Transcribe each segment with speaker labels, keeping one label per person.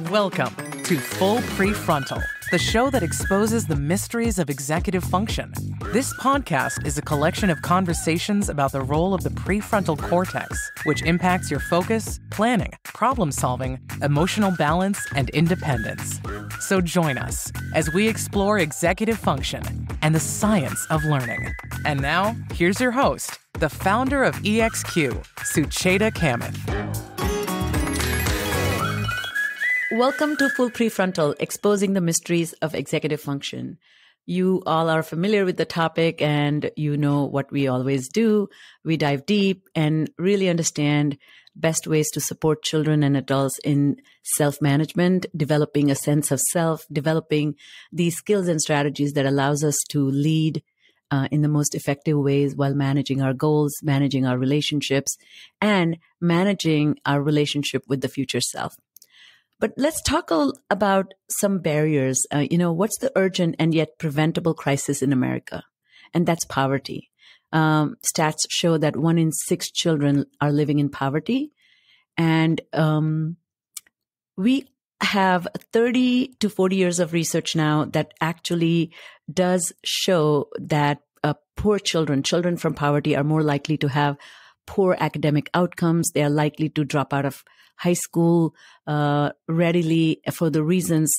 Speaker 1: Welcome to Full PreFrontal, the show that exposes the mysteries of executive function. This podcast is a collection of conversations about the role of the prefrontal cortex, which impacts your focus, planning, problem-solving, emotional balance, and independence. So join us as we explore executive function and the science of learning. And now, here's your host, the founder of EXQ, Sucheta Kamath.
Speaker 2: Welcome to Full PreFrontal, exposing the mysteries of executive function. You all are familiar with the topic and you know what we always do. We dive deep and really understand best ways to support children and adults in self-management, developing a sense of self, developing these skills and strategies that allows us to lead in the most effective ways while managing our goals, managing our relationships, and managing our relationship with the future self. But let's talk about some barriers. What's the urgent and yet preventable crisis in America? And that's poverty. Stats show that 1 in 6 children are living in poverty. And we have 30 to 40 years of research now that actually does show that poor children from poverty are more likely to have poor academic outcomes. They are likely to drop out of high school readily for the reasons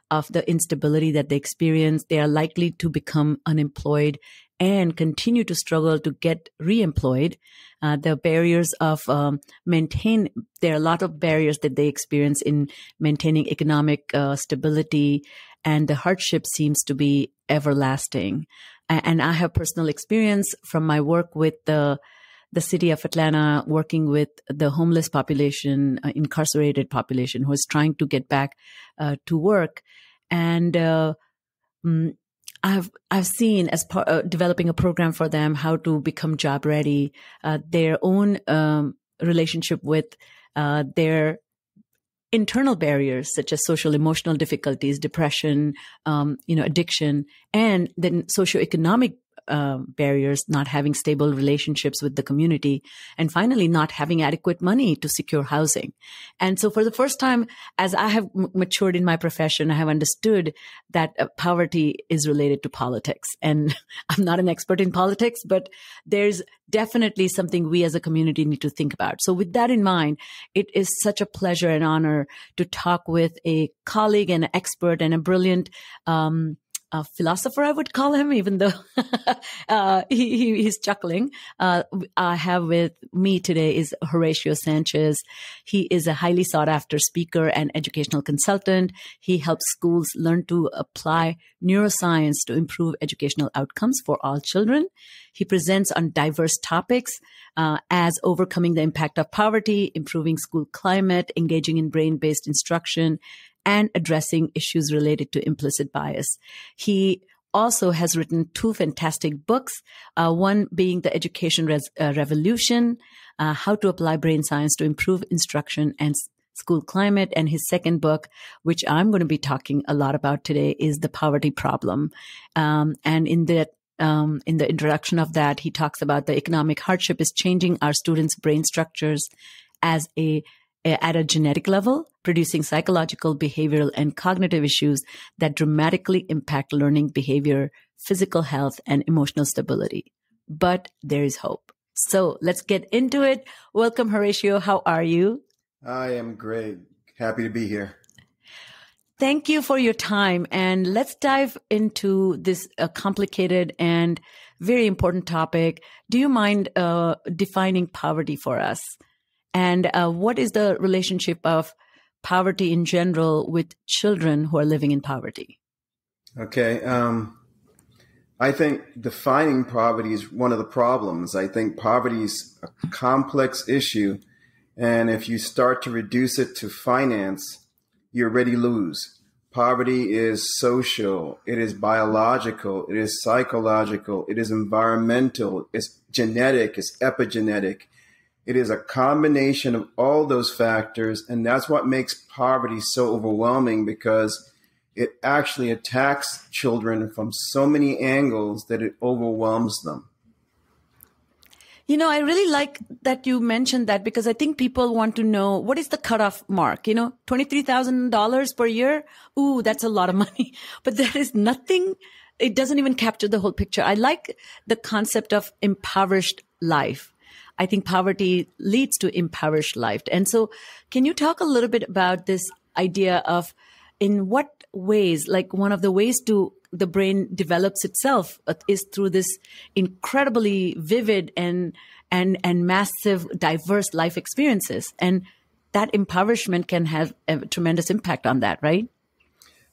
Speaker 2: of the instability that they experience. They are likely to become unemployed and continue to struggle to get reemployed. The barriers of there are a lot of barriers that they experience in maintaining economic stability, and the hardship seems to be everlasting. And I have personal experience from my work with the city of Atlanta, working with the homeless population, incarcerated population who is trying to get back to work. And I've seen as part developing a program for them how to become job ready, their own relationship with their internal barriers such as social emotional difficulties, depression, addiction, and then socioeconomic barriers, not having stable relationships with the community, and finally not having adequate money to secure housing. And so for the first time, as I have matured in my profession, I have understood that poverty is related to politics. And I'm not an expert in politics, but there's definitely something we as a community need to think about. So with that in mind, it is such a pleasure and honor to talk with a colleague and an expert and a brilliant philosopher, I would call him, even though he's chuckling. I have with me today is Horacio Sanchez. He is a highly sought after speaker and educational consultant. He helps schools learn to apply neuroscience to improve educational outcomes for all children. He presents on diverse topics as overcoming the impact of poverty, improving school climate, engaging in brain-based instruction, and addressing issues related to implicit bias. He also has written 2 fantastic books, one being The Education Revolution, How to Apply Brain Science to Improve Instruction and School Climate. And his second book, which I'm going to be talking a lot about today, is The Poverty Problem. And in the introduction of that, he talks about the economic hardship is changing our students' brain structures at a genetic level, producing psychological, behavioral, and cognitive issues that dramatically impact learning behavior, physical health, and emotional stability. But there is hope. So let's get into it. Welcome, Horacio. How are you?
Speaker 3: I am great. Happy to be here.
Speaker 2: Thank you for your time. And let's dive into this complicated and very important topic. Do you mind defining poverty for us? And what is the relationship of poverty in general with children who are living in poverty?
Speaker 3: Okay. I think defining poverty is one of the problems. I think poverty is a complex issue. And if you start to reduce it to finance, you already lose. Poverty is social. It is biological. It is psychological. It is environmental. It's genetic. It's epigenetic. It is a combination of all those factors, and that's what makes poverty so overwhelming, because it actually attacks children from so many angles that it overwhelms them.
Speaker 2: I really like that you mentioned that, because I think people want to know, what is the cutoff mark? $23,000 per year. Ooh, that's a lot of money, but there is nothing. It doesn't even capture the whole picture. I like the concept of impoverished life. I think poverty leads to impoverished life. And so can you talk a little bit about this idea of in what ways, like one of the ways the brain develops itself is through this incredibly vivid and massive, diverse life experiences. And that impoverishment can have a tremendous impact on that, right?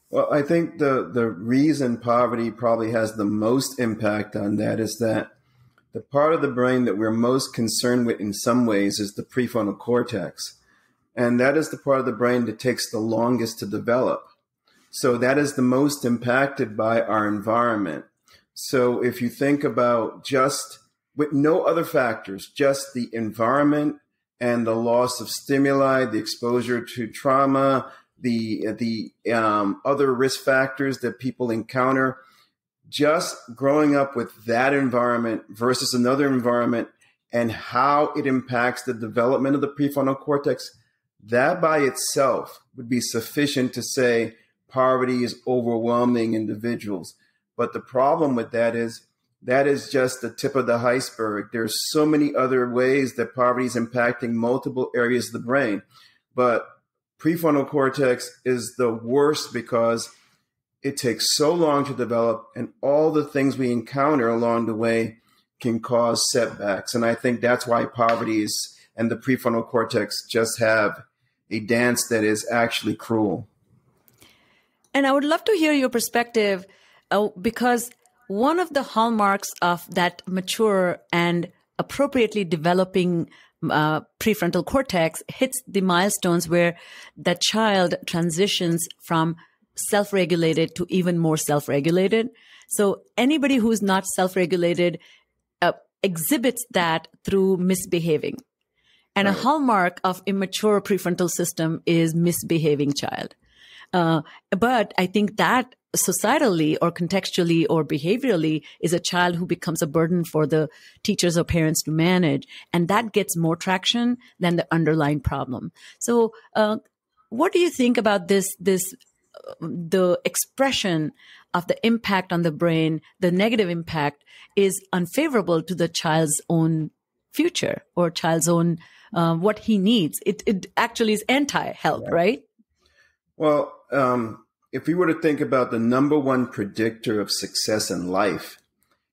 Speaker 3: Well, I think the reason poverty probably has the most impact on that is that the part of the brain that we're most concerned with in some ways is the prefrontal cortex. And that is the part of the brain that takes the longest to develop. So that is the most impacted by our environment. So if you think about just with no other factors, just the environment and the loss of stimuli, the exposure to trauma, the other risk factors that people encounter, just growing up with that environment versus another environment and how it impacts the development of the prefrontal cortex, that by itself would be sufficient to say poverty is overwhelming individuals. But the problem with that is just the tip of the iceberg. There's so many other ways that poverty is impacting multiple areas of the brain. But prefrontal cortex is the worst because it takes so long to develop, and all the things we encounter along the way can cause setbacks. And I think that's why poverty and the prefrontal cortex just have a dance that is actually cruel.
Speaker 2: And I would love to hear your perspective, because one of the hallmarks of that mature and appropriately developing prefrontal cortex hits the milestones where the child transitions from self-regulated to even more self-regulated. So anybody who's not self-regulated exhibits that through misbehaving. And a hallmark of immature prefrontal system is misbehaving child. But I think that societally or contextually or behaviorally is a child who becomes a burden for the teachers or parents to manage. And that gets more traction than the underlying problem. So what do you think about the expression of the impact on the brain, the negative impact is unfavorable to the child's own future or child's own what he needs. It actually is anti-help, right?
Speaker 3: Well, if we were to think about the number one predictor of success in life,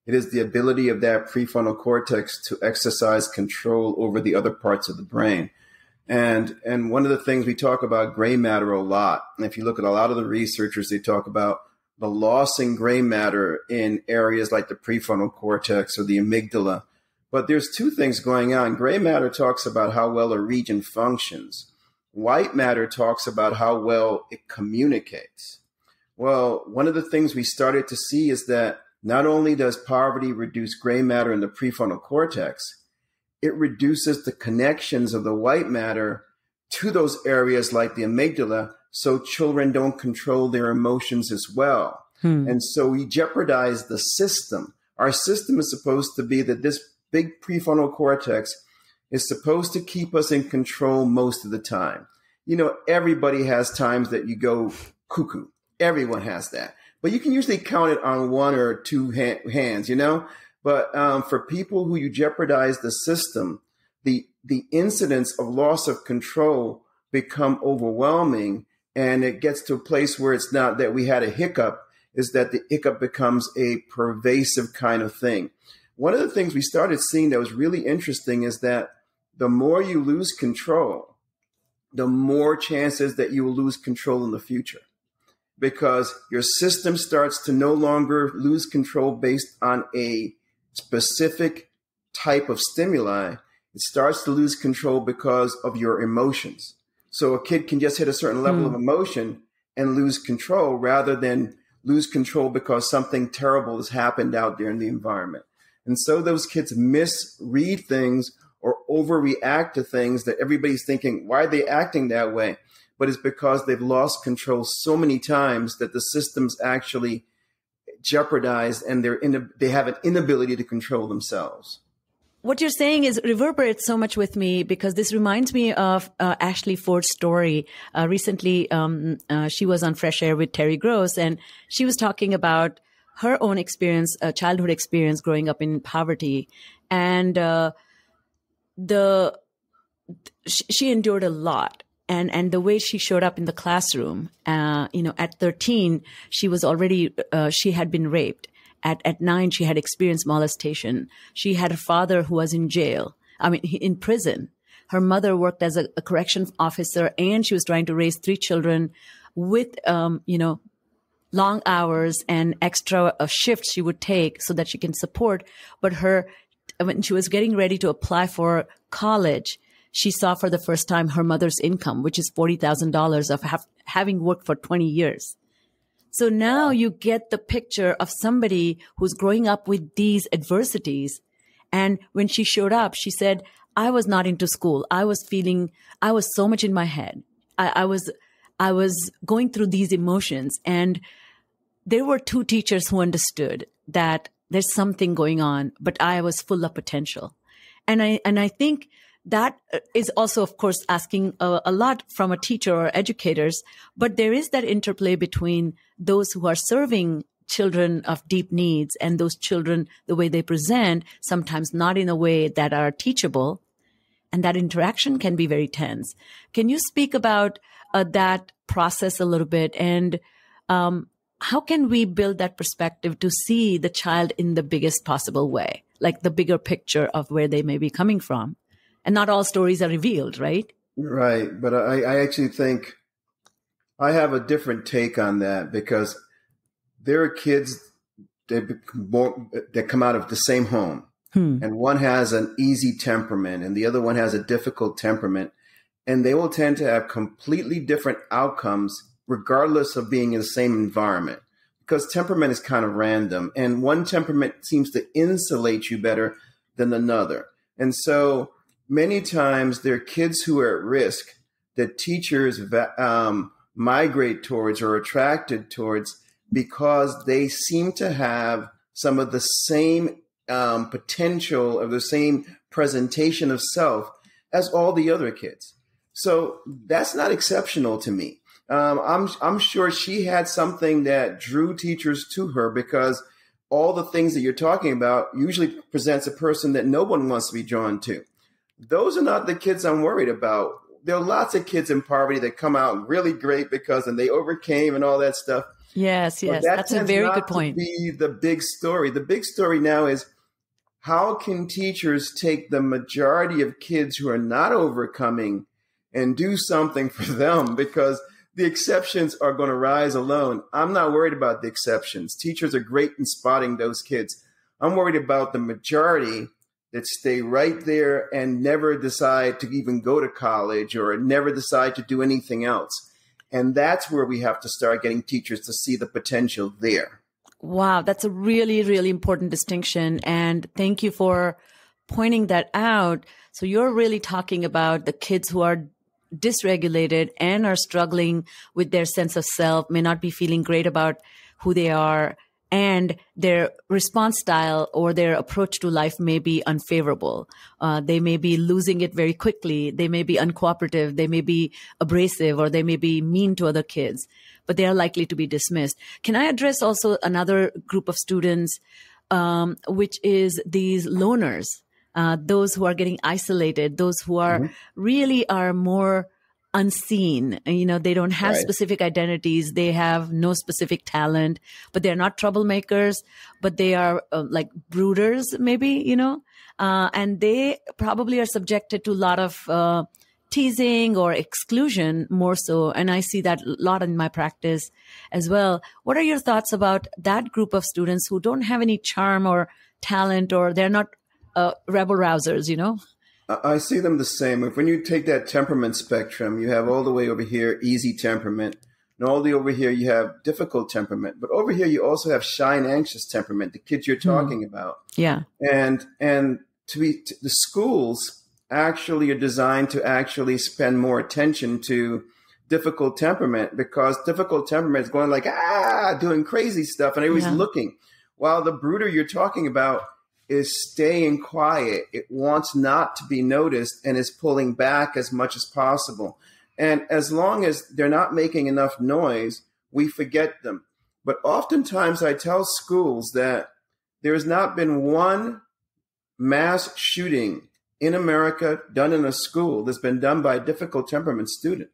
Speaker 3: it is the ability of that prefrontal cortex to exercise control over the other parts of the brain. And one of the things we talk about gray matter a lot. And if you look at a lot of the researchers, they talk about the loss in gray matter in areas like the prefrontal cortex or the amygdala. But there's two things going on. Gray matter talks about how well a region functions. White matter talks about how well it communicates. Well, one of the things we started to see is that not only does poverty reduce gray matter in the prefrontal cortex, it reduces the connections of the white matter to those areas like the amygdala, so children don't control their emotions as well. And so we jeopardize the system. Our system is supposed to be that this big prefrontal cortex is supposed to keep us in control most of the time. Everybody has times that you go cuckoo. Everyone has that. But you can usually count it on one or two hands, But for people who you jeopardize the system, the incidence of loss of control become overwhelming, and it gets to a place where it's not that we had a hiccup, is that the hiccup becomes a pervasive kind of thing. One of the things we started seeing that was really interesting is that the more you lose control, the more chances that you will lose control in the future, because your system starts to no longer lose control based on a specific type of stimuli. It starts to lose control because of your emotions. So a kid can just hit a certain level of emotion and lose control rather than lose control because something terrible has happened out there in the environment. And so those kids misread things or overreact to things that everybody's thinking, why are they acting that way? But it's because they've lost control so many times that the system's actually jeopardized and they have an inability to control themselves.
Speaker 2: what you're saying is reverberates so much with me because this reminds me of Ashley Ford's story. Recently, she was on Fresh Air with Terry Gross, and she was talking about her own experience, childhood experience growing up in poverty. And she endured a lot. And the way she showed up in the classroom, at 13, she was already, she had been raped. At 9, she had experienced molestation. She had a father who was in jail, in prison. Her mother worked as a corrections officer, and she was trying to raise 3 children with, long hours and extra shifts she would take so that she can support. But when she was getting ready to apply for college, she saw for the first time her mother's income, which is $40,000 of having worked for 20 years. So now you get the picture of somebody who's growing up with these adversities. And when she showed up, she said, I was not into school. I was so much in my head. I was going through these emotions. And there were 2 teachers who understood that there's something going on, but I was full of potential. And I think that is also, of course, asking a lot from a teacher or educators, but there is that interplay between those who are serving children of deep needs and those children, the way they present, sometimes not in a way that are teachable. And that interaction can be very tense. Can you speak about that process a little bit? And how can we build that perspective to see the child in the biggest possible way, like the bigger picture of where they may be coming from? And not all stories are revealed, right?
Speaker 3: Right. But I actually think I have a different take on that because there are kids that come out of the same home. And one has an easy temperament and the other one has a difficult temperament. And they will tend to have completely different outcomes regardless of being in the same environment, because temperament is kind of random. And one temperament seems to insulate you better than another. And so many times there are kids who are at risk that teachers migrate towards or are attracted towards because they seem to have some of the same potential or the same presentation of self as all the other kids. So that's not exceptional to me. I'm sure she had something that drew teachers to her because all the things that you're talking about usually presents a person that no one wants to be drawn to. Those are not the kids I'm worried about. There are lots of kids in poverty that come out really great because and they overcame and all that stuff.
Speaker 2: Yes. That's a very good point.
Speaker 3: To be the big story. The big story now is how can teachers take the majority of kids who are not overcoming and do something for them, because the exceptions are going to rise alone. I'm not worried about the exceptions. Teachers are great in spotting those kids. I'm worried about the majority that stay right there and never decide to even go to college or never decide to do anything else. And that's where we have to start getting teachers to see the potential there.
Speaker 2: Wow, that's a really, really important distinction. And thank you for pointing that out. So you're really talking about the kids who are dysregulated and are struggling with their sense of self, may not be feeling great about who they are, and their response style or their approach to life may be unfavorable. They may be losing it very quickly. They may be uncooperative. They may be abrasive, or they may be mean to other kids, but they are likely to be dismissed. Can I address also another group of students, which is these loners? Those who are getting isolated, those who are really are more unseen. They don't have specific identities. They have no specific talent, but they're not troublemakers, but they are like brooders, maybe, and they probably are subjected to a lot of teasing or exclusion more so. And I see that a lot in my practice as well. What are your thoughts about that group of students who don't have any charm or talent, or they're not rebel rousers,
Speaker 3: I see them the same. When you take that temperament spectrum, you have all the way over here, easy temperament, and all the way over here, you have difficult temperament. But over here, you also have shy and anxious temperament, the kids you're talking about.
Speaker 2: Yeah.
Speaker 3: And the schools actually are designed to actually spend more attention to difficult temperament, because difficult temperament is going like, doing crazy stuff and everybody's looking. While the brooder you're talking about is staying quiet. It wants not to be noticed and is pulling back as much as possible. And as long as they're not making enough noise, we forget them. But oftentimes I tell schools that there has not been one mass shooting in America done in a school that's been done by a difficult temperament student.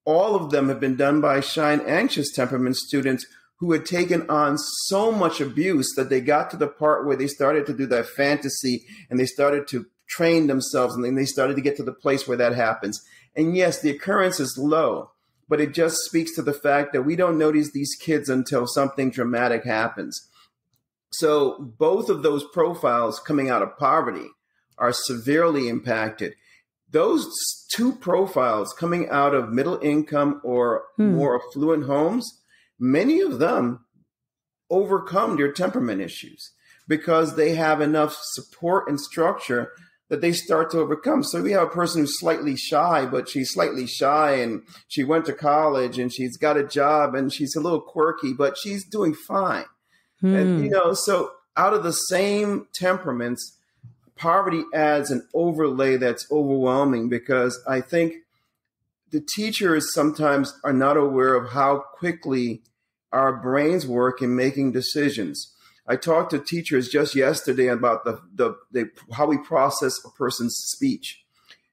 Speaker 3: All of them have been done by shy and anxious temperament students who had taken on so much abuse that they got to the part where they started to do that fantasy and they started to train themselves, and then they started to get to the place where that happens. And yes, the occurrence is low, but it just speaks to the fact that we don't notice these kids until something dramatic happens. So both of those profiles coming out of poverty are severely impacted. Those two profiles coming out of middle income or more affluent homes, many of them overcome their temperament issues because they have enough support and structure that they start to overcome. So we have a person who's slightly shy, but she's slightly shy and she went to college and she's got a job and she's a little quirky, but she's doing fine. And, so out of the same temperaments, poverty adds an overlay that's overwhelming because I think the teachers sometimes are not aware of how quickly our brains work in making decisions. I talked to teachers just yesterday about how we process a person's speech.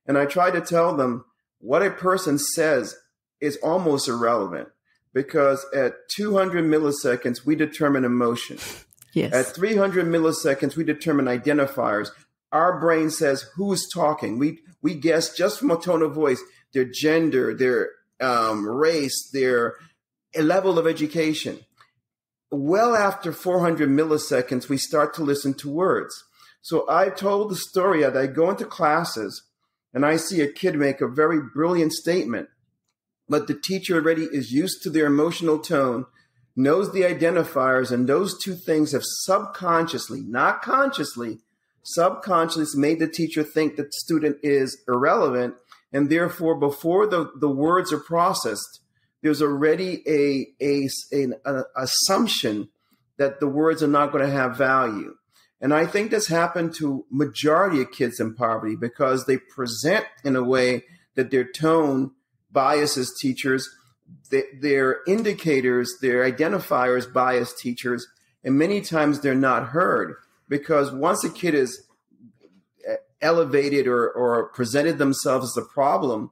Speaker 3: And I tried to tell them what a person says is almost irrelevant because at 200 milliseconds, we determine emotion.
Speaker 2: Yes.
Speaker 3: At 300 milliseconds, we determine identifiers. Our brain says who's talking. We guess just from a tone of voice, their gender, their race, their level of education. Well after 400 milliseconds, we start to listen to words. So I told the story that I go into classes and I see a kid make a very brilliant statement, but the teacher already is used to their emotional tone, knows the identifiers, and those two things have subconsciously, not consciously, subconsciously made the teacher think that the student is irrelevant. And therefore, before the words are processed, there's already an assumption that the words are not going to have value. And I think this happened to majority of kids in poverty because they present in a way that their tone biases teachers, their indicators, their identifiers bias teachers, and many times they're not heard because once a kid is elevated or presented themselves as a problem,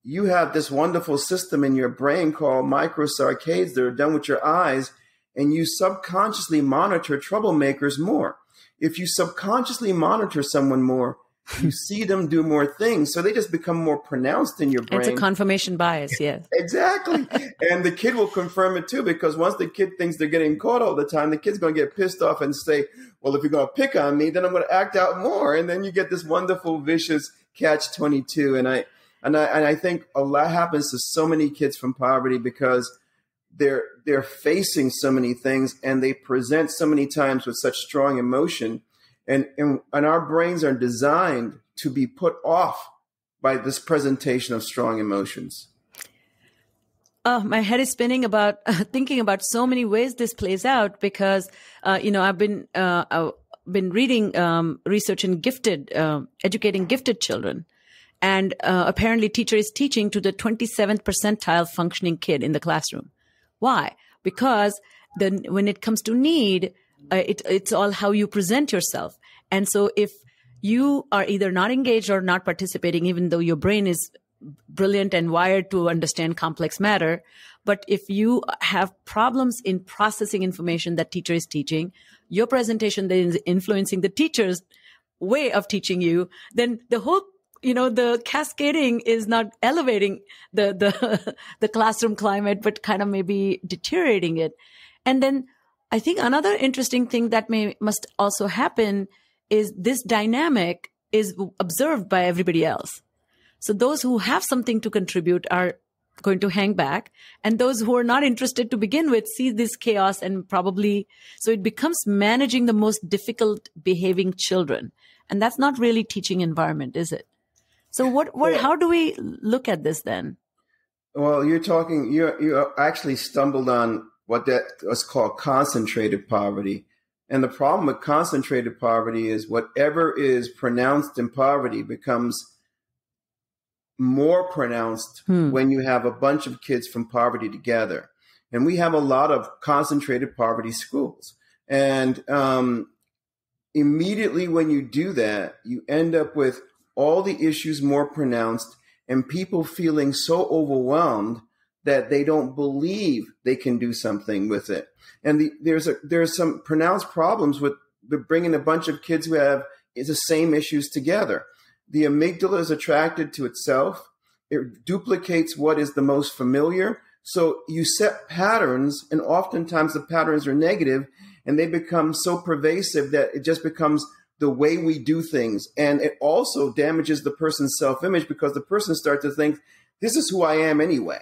Speaker 3: you have this wonderful system in your brain called microsaccades that are done with your eyes, and you subconsciously monitor troublemakers more. If you subconsciously monitor someone more, you see them do more things. So they just become more pronounced in your brain.
Speaker 2: It's a confirmation bias, yes.
Speaker 3: Exactly. And the kid will confirm it too, because once the kid thinks they're getting caught all the time, the kid's going to get pissed off and say, well, if you're going to pick on me, then I'm going to act out more. And then you get this wonderful, vicious catch-22. And I think a lot happens to so many kids from poverty because they're facing so many things and they present so many times with such strong emotion. And our brains are designed to be put off by this presentation of strong emotions.
Speaker 2: My head is spinning about thinking about so many ways this plays out because, I've been reading research in educating gifted children. And apparently teacher is teaching to the 27th percentile functioning kid in the classroom. Why? Because when it comes to need, it's all how you present yourself. And so if you are either not engaged or not participating, even though your brain is brilliant and wired to understand complex matter, but if you have problems in processing information that teacher is teaching, your presentation then is influencing the teacher's way of teaching you, then the whole the cascading is not elevating the classroom climate, but kind of maybe deteriorating it. And then I think another interesting thing that must also happen is this dynamic is observed by everybody else. So those who have something to contribute are going to hang back, and those who are not interested to begin with see this chaos and probably, so it becomes managing the most difficult behaving children. And that's not really teaching environment, is it? So how do we look at this then?
Speaker 3: Well, you actually stumbled on what's called concentrated poverty. And the problem with concentrated poverty is whatever is pronounced in poverty becomes more pronounced when you have a bunch of kids from poverty together. And we have a lot of concentrated poverty schools. And immediately when you do that, you end up with all the issues more pronounced and people feeling so overwhelmed that they don't believe they can do something with it. And there's some pronounced problems with bringing a bunch of kids who have the same issues together. The amygdala is attracted to itself. It duplicates what is the most familiar. So you set patterns, and oftentimes the patterns are negative, and they become so pervasive that it just becomes the way we do things. And it also damages the person's self-image because the person starts to think, this is who I am anyway.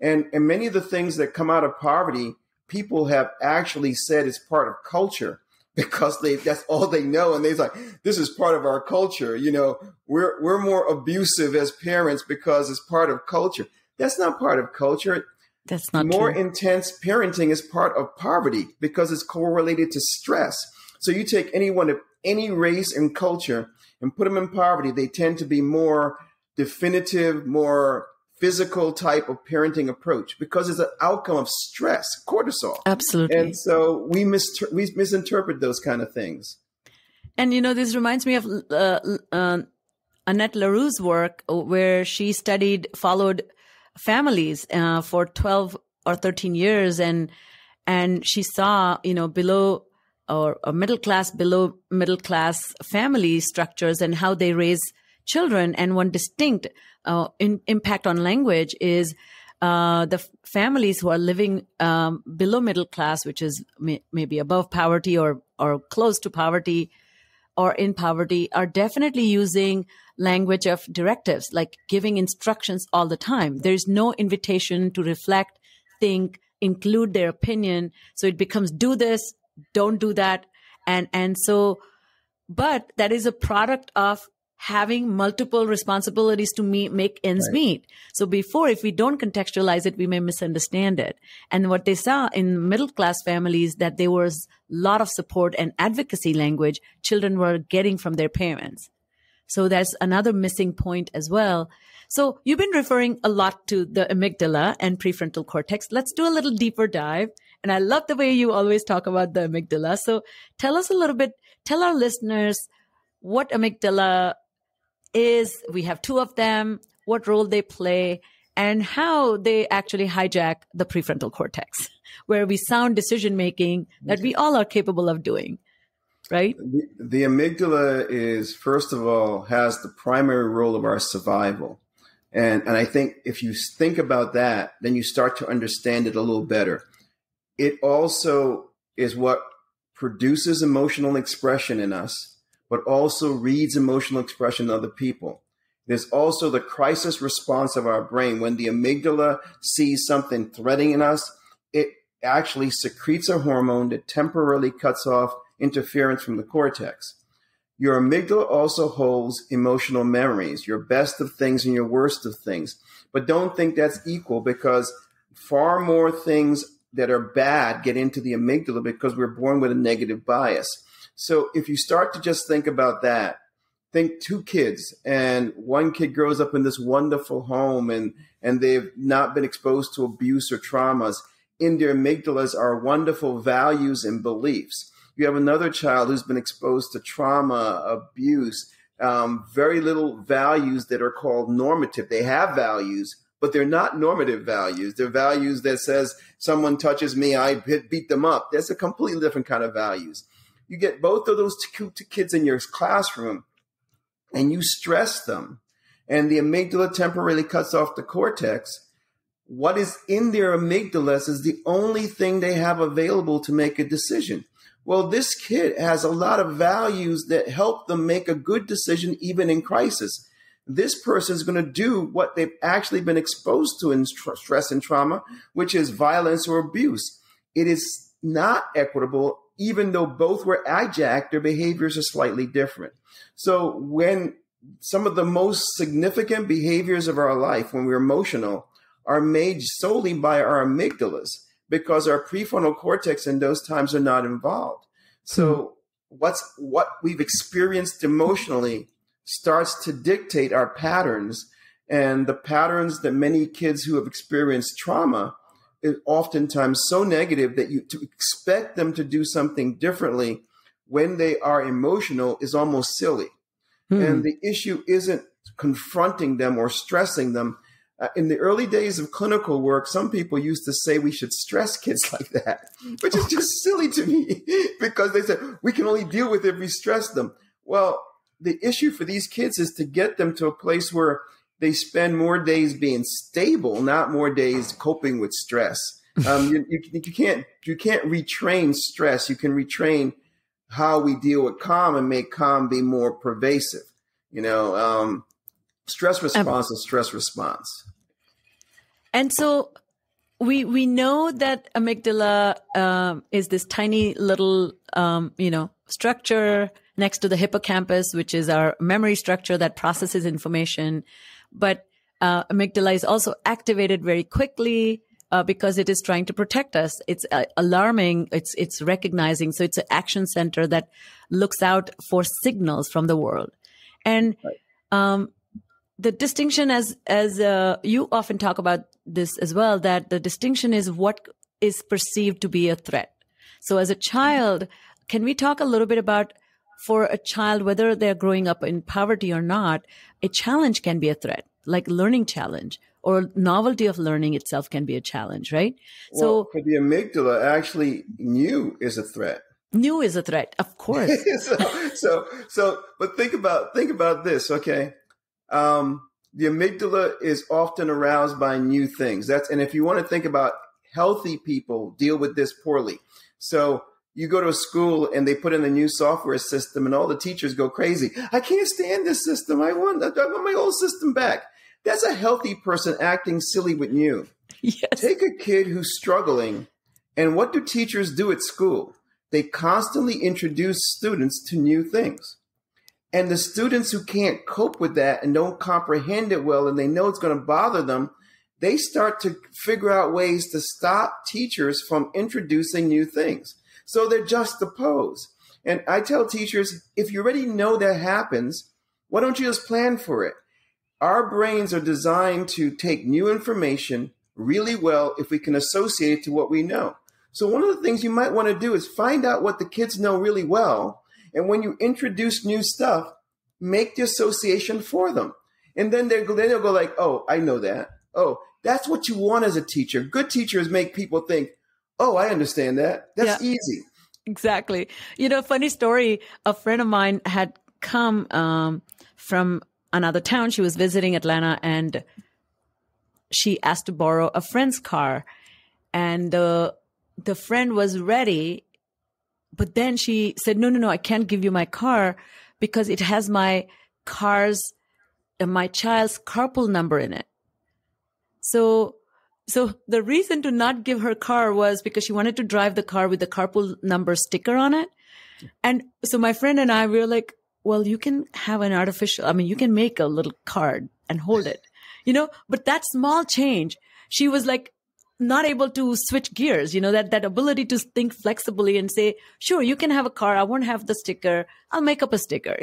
Speaker 3: And many of the things that come out of poverty, people have actually said is part of culture because that's all they know. And they're like, this is part of our culture. You know, we're more abusive as parents because it's part of culture. That's not part of culture.
Speaker 2: That's not
Speaker 3: more
Speaker 2: true.
Speaker 3: Intense parenting is part of poverty because it's correlated to stress. So you take anyone of any race and culture and put them in poverty, they tend to be more definitive, more physical type of parenting approach because it's an outcome of stress, cortisol.
Speaker 2: Absolutely.
Speaker 3: And so we misinterpret those kind of things.
Speaker 2: And, you know, this reminds me of Annette LaRue's work where she followed families for 12 or 13 years. And she saw, you know, below or middle class, below middle class family structures and how they raise children. And one distinct impact on language is the families who are living below middle class, which is maybe above poverty or close to poverty or in poverty, are definitely using language of directives, like giving instructions all the time. There's no invitation to reflect, think, include their opinion. So it becomes do this, don't do that. And so, but that is a product of having multiple responsibilities to make ends meet. So before, if we don't contextualize it, we may misunderstand it. And what they saw in middle class families, that there was a lot of support and advocacy language children were getting from their parents. So that's another missing point as well. So you've been referring a lot to the amygdala and prefrontal cortex. Let's do a little deeper dive. And I love the way you always talk about the amygdala. So tell us a little bit, tell our listeners what amygdala is. We have two of them, what role they play, and how they actually hijack the prefrontal cortex, where we sound decision-making that we all are capable of doing, right?
Speaker 3: The amygdala is, first of all, has the primary role of our survival. And I think if you think about that, then you start to understand it a little better. It also is what produces emotional expression in us, but also reads emotional expression in other people. There's also the crisis response of our brain. When the amygdala sees something threatening us, it actually secretes a hormone that temporarily cuts off interference from the cortex. Your amygdala also holds emotional memories, your best of things and your worst of things. But don't think that's equal, because far more things that are bad get into the amygdala because we're born with a negative bias. So if you start to just think about that, think two kids, and one kid grows up in this wonderful home and they've not been exposed to abuse or traumas. In their amygdalas are wonderful values and beliefs. You have another child who's been exposed to trauma, abuse, very little values that are called normative. They have values, but they're not normative values. They're values that says someone touches me, I beat them up. That's a completely different kind of values. You get both of those two kids in your classroom and you stress them, and the amygdala temporarily cuts off the cortex. What is in their amygdalas is the only thing they have available to make a decision. Well, this kid has a lot of values that help them make a good decision even in crisis. This person is going to do what they've actually been exposed to in stress and trauma, which is violence or abuse. It is not equitable, even though both were hijacked, their behaviors are slightly different. So when some of the most significant behaviors of our life, when we're emotional, are made solely by our amygdalas, because our prefrontal cortex in those times are not involved. So what we've experienced emotionally starts to dictate our patterns, and the patterns that many kids who have experienced trauma is oftentimes so negative that to expect them to do something differently when they are emotional is almost silly. And the issue isn't confronting them or stressing them. In the early days of clinical work, some people used to say we should stress kids like that, which is just silly to me because they said we can only deal with it if we stress them. Well, the issue for these kids is to get them to a place where they spend more days being stable, not more days coping with stress. You can't retrain stress. You can retrain how we deal with calm and make calm be more pervasive. Stress response is stress response.
Speaker 2: And so we know that amygdala is this tiny little structure next to the hippocampus, which is our memory structure that processes information. But amygdala is also activated very quickly because it is trying to protect us. It's alarming. It's recognizing. So it's an action center that looks out for signals from the world. And the distinction, as you often talk about this as well, that the distinction is what is perceived to be a threat. So as a child, can we talk a little bit about, for a child, whether they're growing up in poverty or not, a challenge can be a threat, like learning challenge, or novelty of learning itself can be a challenge, right?
Speaker 3: Well, for the amygdala, actually, new is a threat.
Speaker 2: New is a threat, of course.
Speaker 3: But think about this, okay? The amygdala is often aroused by new things. And if you want to think about healthy people deal with this poorly. So you go to a school and they put in a new software system and all the teachers go crazy. I can't stand this system. I want my old system back. That's a healthy person acting silly with new.
Speaker 2: Yes.
Speaker 3: Take a kid who's struggling, and what do teachers do at school? They constantly introduce students to new things. And the students who can't cope with that and don't comprehend it well, and they know it's going to bother them, they start to figure out ways to stop teachers from introducing new things. So they're juxtaposed. And I tell teachers, if you already know that happens, why don't you just plan for it? Our brains are designed to take new information really well if we can associate it to what we know. So one of the things you might want to do is find out what the kids know really well. And when you introduce new stuff, make the association for them. And then they'll go like, oh, I know that. Oh, that's what you want as a teacher. Good teachers make people think, oh, I understand that. That's easy.
Speaker 2: Exactly. Funny story. A friend of mine had come from another town. She was visiting Atlanta and she asked to borrow a friend's car. And the friend was ready. But then she said, no, I can't give you my car because it has my child's carpool number in it. So the reason to not give her car was because she wanted to drive the car with the carpool number sticker on it. And so my friend and I, we were like, well, you can have you can make a little card and hold it, but that small change, she was like, not able to switch gears, that ability to think flexibly and say, sure, you can have a car. I won't have the sticker. I'll make up a sticker,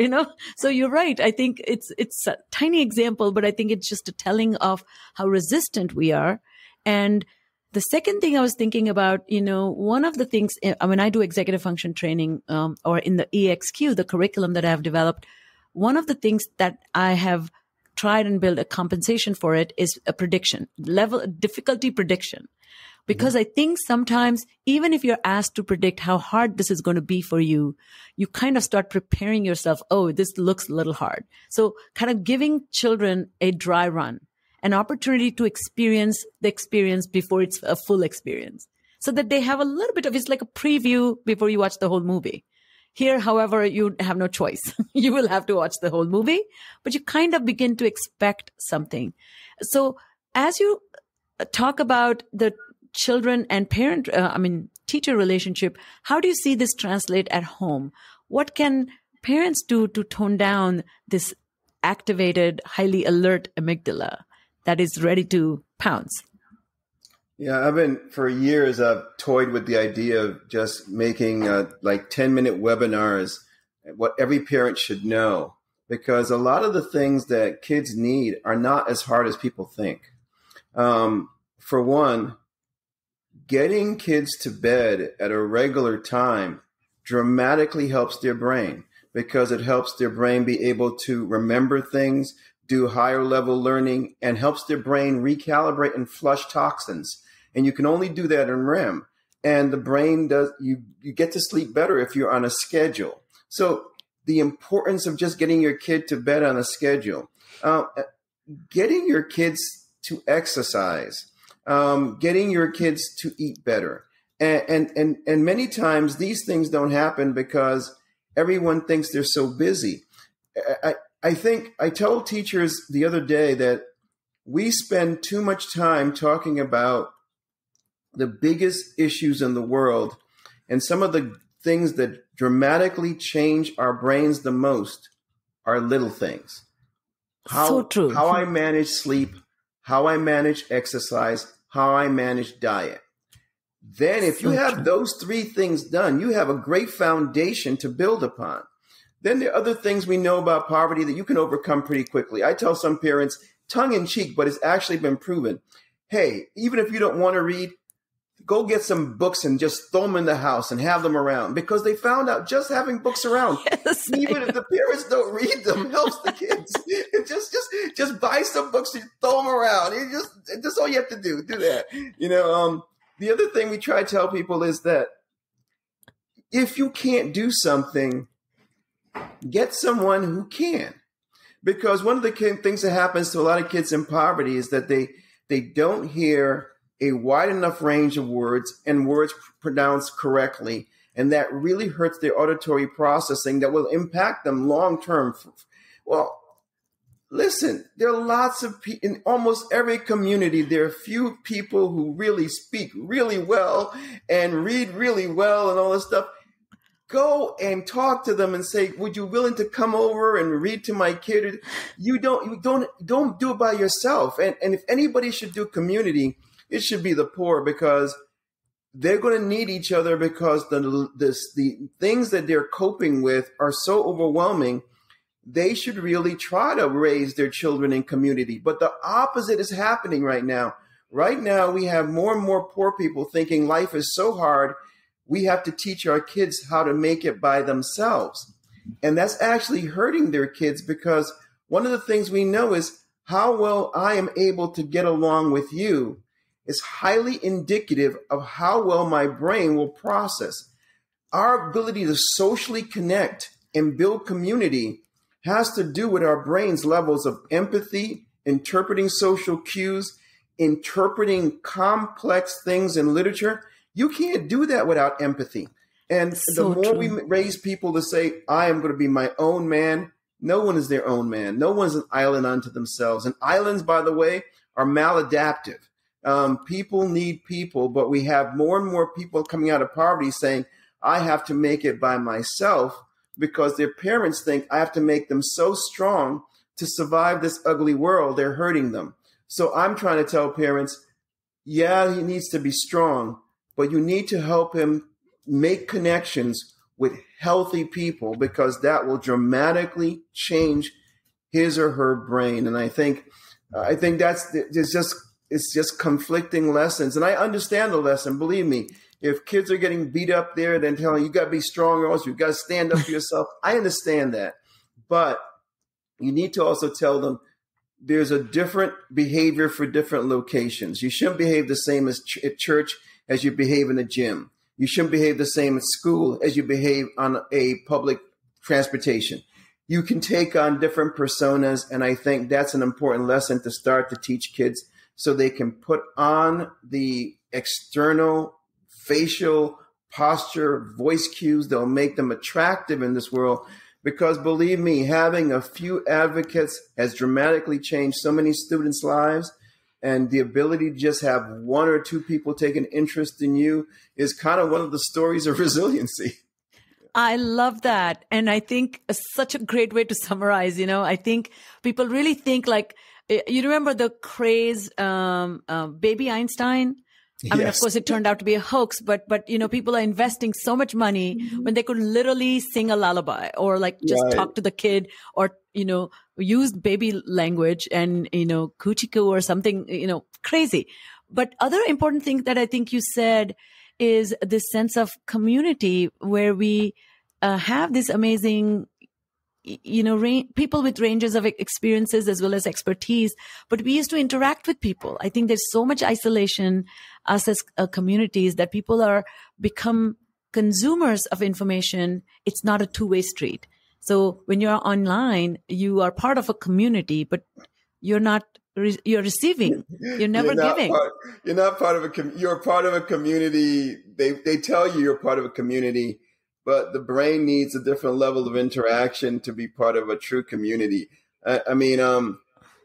Speaker 2: So you're right. I think it's a tiny example, but I think it's just a telling of how resistant we are. And the second thing I was thinking about, one of the things, I do executive function training, or in the EXQ, the curriculum that I have developed, one of the things that I have tried and build a compensation for it is a prediction level, difficulty prediction. Because I think sometimes, even if you're asked to predict how hard this is going to be for you, you kind of start preparing yourself. Oh, this looks a little hard. So kind of giving children a dry run, an opportunity to experience the experience before it's a full experience, so that they have a little bit of, it's like a preview before you watch the whole movie. Here, however, you have no choice. You will have to watch the whole movie, but you kind of begin to expect something. So as you talk about the children and teacher relationship, how do you see this translate at home? What can parents do to tone down this activated, highly alert amygdala that is ready to pounce?
Speaker 3: Yeah, for years, I've toyed with the idea of just making like 10-minute webinars, what every parent should know, because a lot of the things that kids need are not as hard as people think. For one, getting kids to bed at a regular time dramatically helps their brain, because it helps their brain be able to remember things, do higher level learning, and helps their brain recalibrate and flush toxins. And you can only do that in REM. And the brain you get to sleep better if you're on a schedule. So the importance of just getting your kid to bed on a schedule, getting your kids to exercise, getting your kids to eat better. And many times these things don't happen because everyone thinks they're so busy. I think I told teachers the other day that we spend too much time talking about the biggest issues in the world, and some of the things that dramatically change our brains the most are little things.
Speaker 2: So true.
Speaker 3: How I manage sleep, how I manage exercise, how I manage diet. Then if you have those three things done, you have a great foundation to build upon. Then there are other things we know about poverty that you can overcome pretty quickly. I tell some parents, tongue in cheek, but it's actually been proven. Hey, even if you don't want to read, go get some books and just throw them in the house and have them around, because they found out just having books around, even if the parents don't read them, helps the kids. just buy some books and throw them around. That's all you have to do. Do that. The other thing we try to tell people is that if you can't do something, get someone who can. Because one of the things that happens to a lot of kids in poverty is that they don't hear a wide enough range of words and words pronounced correctly. And that really hurts their auditory processing that will impact them long term. Well, listen, there are lots of people in almost every community. There are a few people who really speak really well and read really well and all this stuff. Go and talk to them and say, would you willing to come over and read to my kid? You don't do it by yourself. And if anybody should do community, it should be the poor, because they're going to need each other, because the things that they're coping with are so overwhelming. They should really try to raise their children in community. But the opposite is happening right now. Right now, we have more and more poor people thinking life is so hard, we have to teach our kids how to make it by themselves. And that's actually hurting their kids, because one of the things we know is how well I am able to get along with you is highly indicative of how well my brain will process. Our ability to socially connect and build community has to do with our brain's levels of empathy, interpreting social cues, interpreting complex things in literature. You can't do that without empathy. And the more we raise people to say, I am going to be my own man, no one is their own man. No one's an island unto themselves. And islands, by the way, are maladaptive. People need people, but we have more and more people coming out of poverty saying, I have to make it by myself, because their parents think I have to make them so strong to survive this ugly world. They're hurting them. So I'm trying to tell parents, yeah, he needs to be strong, but you need to help him make connections with healthy people, because that will dramatically change his or her brain. And I think it's just conflicting lessons. And I understand the lesson. Believe me, if kids are getting beat up there, then telling you got to be strong, or else you got to stand up for yourself. I understand that. But you need to also tell them there's a different behavior for different locations. You shouldn't behave the same as at church as you behave in a gym. You shouldn't behave the same at school as you behave on a public transportation. You can take on different personas. And I think that's an important lesson to start to teach kids, so they can put on the external facial posture, voice cues that'll make them attractive in this world. Because believe me, having a few advocates has dramatically changed so many students' lives. And the ability to just have one or two people take an interest in you is kind of one of the stories of resiliency.
Speaker 2: I love that. And I think it's such a great way to summarize. I think people really think like, you remember the craze, Baby Einstein? I mean, of course, it turned out to be a hoax, but people are investing so much money when they could literally sing a lullaby or like just talk to the kid or, use baby language and, coochie coo or something, crazy. But other important thing that I think you said is this sense of community where we have this amazing people with ranges of experiences as well as expertise, but we used to interact with people. I think there's so much isolation, us as communities, that people are become consumers of information. It's not a two-way street. So when you're online, you are part of a community, but you're not. You're receiving. You're never giving.
Speaker 3: You're not part of you're part of a community. They tell you you're part of a community, but the brain needs a different level of interaction to be part of a true community. I mean,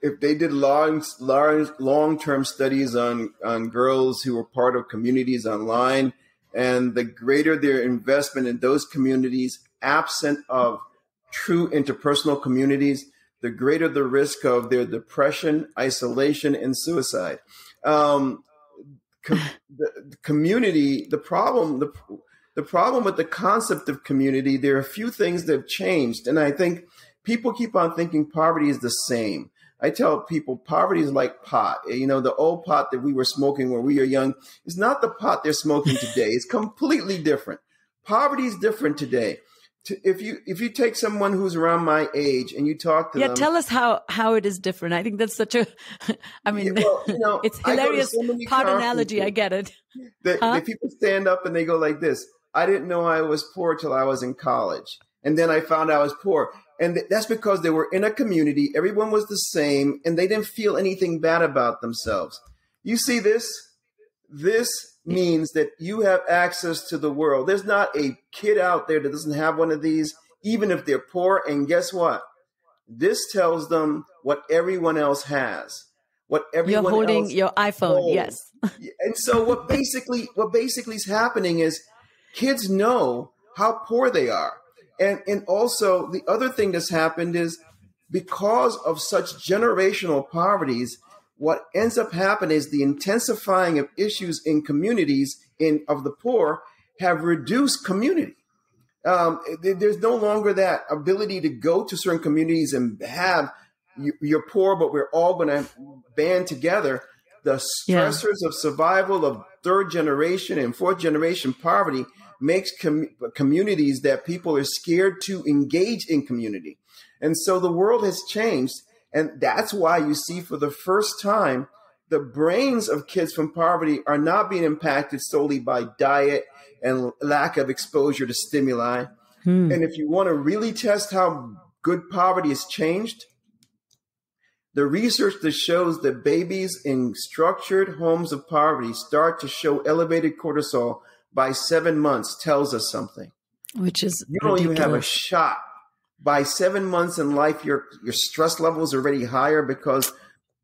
Speaker 3: if they did long-term studies on girls who were part of communities online, and the greater their investment in those communities, absent of true interpersonal communities, the greater the risk of their depression, isolation, and suicide. The community, the problem with the concept of community, there are a few things that have changed. And I think people keep on thinking poverty is the same. I tell people poverty is like pot. The old pot that we were smoking when we were young is not the pot they're smoking today. It's completely different. Poverty is different today. If you take someone who's around my age and you talk to them.
Speaker 2: Yeah, tell us how it is different. I think that's such a, it's hilarious pot analogy. I get it.
Speaker 3: The people stand up and they go like this. I didn't know I was poor till I was in college. And then I found I was poor. And that's because they were in a community. Everyone was the same and they didn't feel anything bad about themselves. You see this? This means that you have access to the world. There's not a kid out there that doesn't have one of these, even if they're poor. And guess what? This tells them what everyone else has, what everyone else.
Speaker 2: You're holding your iPhone, holds. Yes.
Speaker 3: And so what basically is happening is kids know how poor they are. And also the other thing that's happened is because of such generational poverties, what ends up happening is the intensifying of issues in communities of the poor have reduced community. There's no longer that ability to go to certain communities and have you're poor, but we're all going to band together. The stressors of survival of third generation and fourth generation poverty makes communities that people are scared to engage in community. And so the world has changed. And that's why you see for the first time, the brains of kids from poverty are not being impacted solely by diet and lack of exposure to stimuli. And if you want to really test how good poverty has changed, the research that shows that babies in structured homes of poverty start to show elevated cortisol by 7 months tells us something.
Speaker 2: Which is
Speaker 3: you don't even have a shot. By 7 months in life, your stress levels are already higher because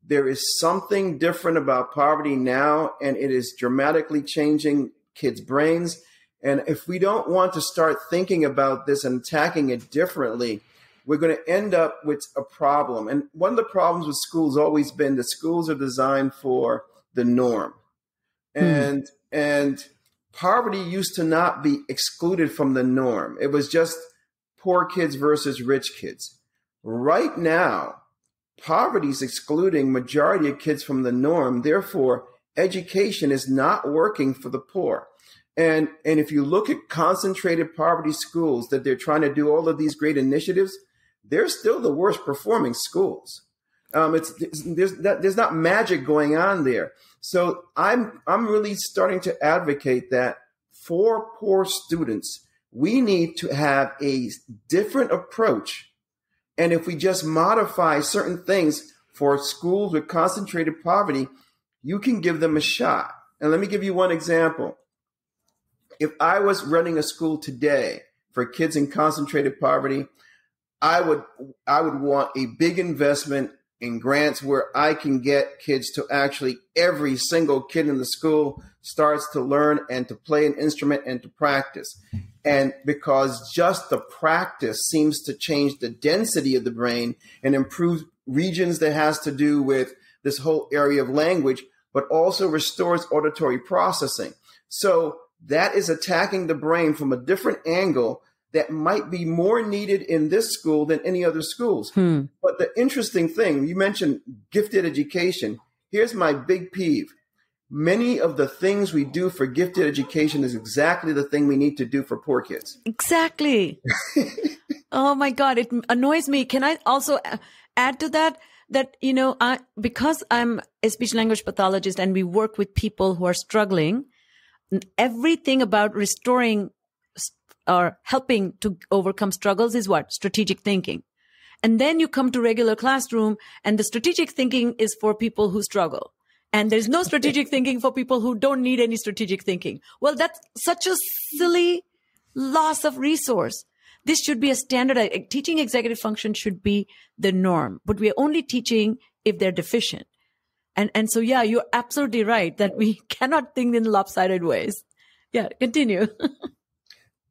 Speaker 3: there is something different about poverty now, and it is dramatically changing kids' brains. And if we don't want to start thinking about this and attacking it differently, we're going to end up with a problem. And one of the problems with schools has always been that schools are designed for the norm. And poverty used to not be excluded from the norm. It was just poor kids versus rich kids. Right now, poverty is excluding majority of kids from the norm. Therefore, education is not working for the poor. And if you look at concentrated poverty schools that they're trying to do all of these great initiatives, they're still the worst performing schools. There's not magic going on there. So I'm really starting to advocate that for poor students, we need to have a different approach. And if we just modify certain things for schools with concentrated poverty, you can give them a shot. And let me give you one example. If I was running a school today for kids in concentrated poverty, I would want a big investment in grants where I can get kids to actually, every single kid in the school starts to learn and to play an instrument and to practice. And because just the practice seems to change the density of the brain and improve regions that has to do with this whole area of language, but also restores auditory processing. So that is attacking the brain from a different angle that might be more needed in this school than any other schools. But the interesting thing, you mentioned gifted education. Here's my big peeve. Many of the things we do for gifted education is exactly the thing we need to do for poor kids.
Speaker 2: Exactly. Oh my God, it annoys me. Can I also add to that, because I'm a speech language pathologist and we work with people who are struggling, everything about restoring or helping to overcome struggles is what? Strategic thinking. And then you come to regular classroom and the strategic thinking is for people who struggle. And there's no strategic thinking for people who don't need any strategic thinking. Well, that's such a silly loss of resource. This should be a standard. Teaching executive function should be the norm, but we're only teaching if they're deficient. And so, yeah, you're absolutely right that we cannot think in lopsided ways. Yeah, continue.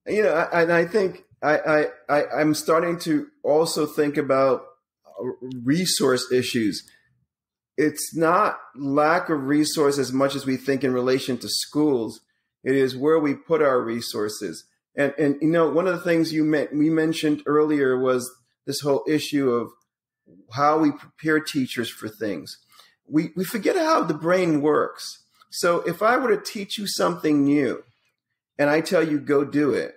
Speaker 3: And I think I'm starting to also think about resource issues. It's not lack of resource as much as we think in relation to schools. It is where we put our resources. And one of the things we mentioned earlier was this whole issue of how we prepare teachers for things. We forget how the brain works. So if I were to teach you something new and I tell you go do it,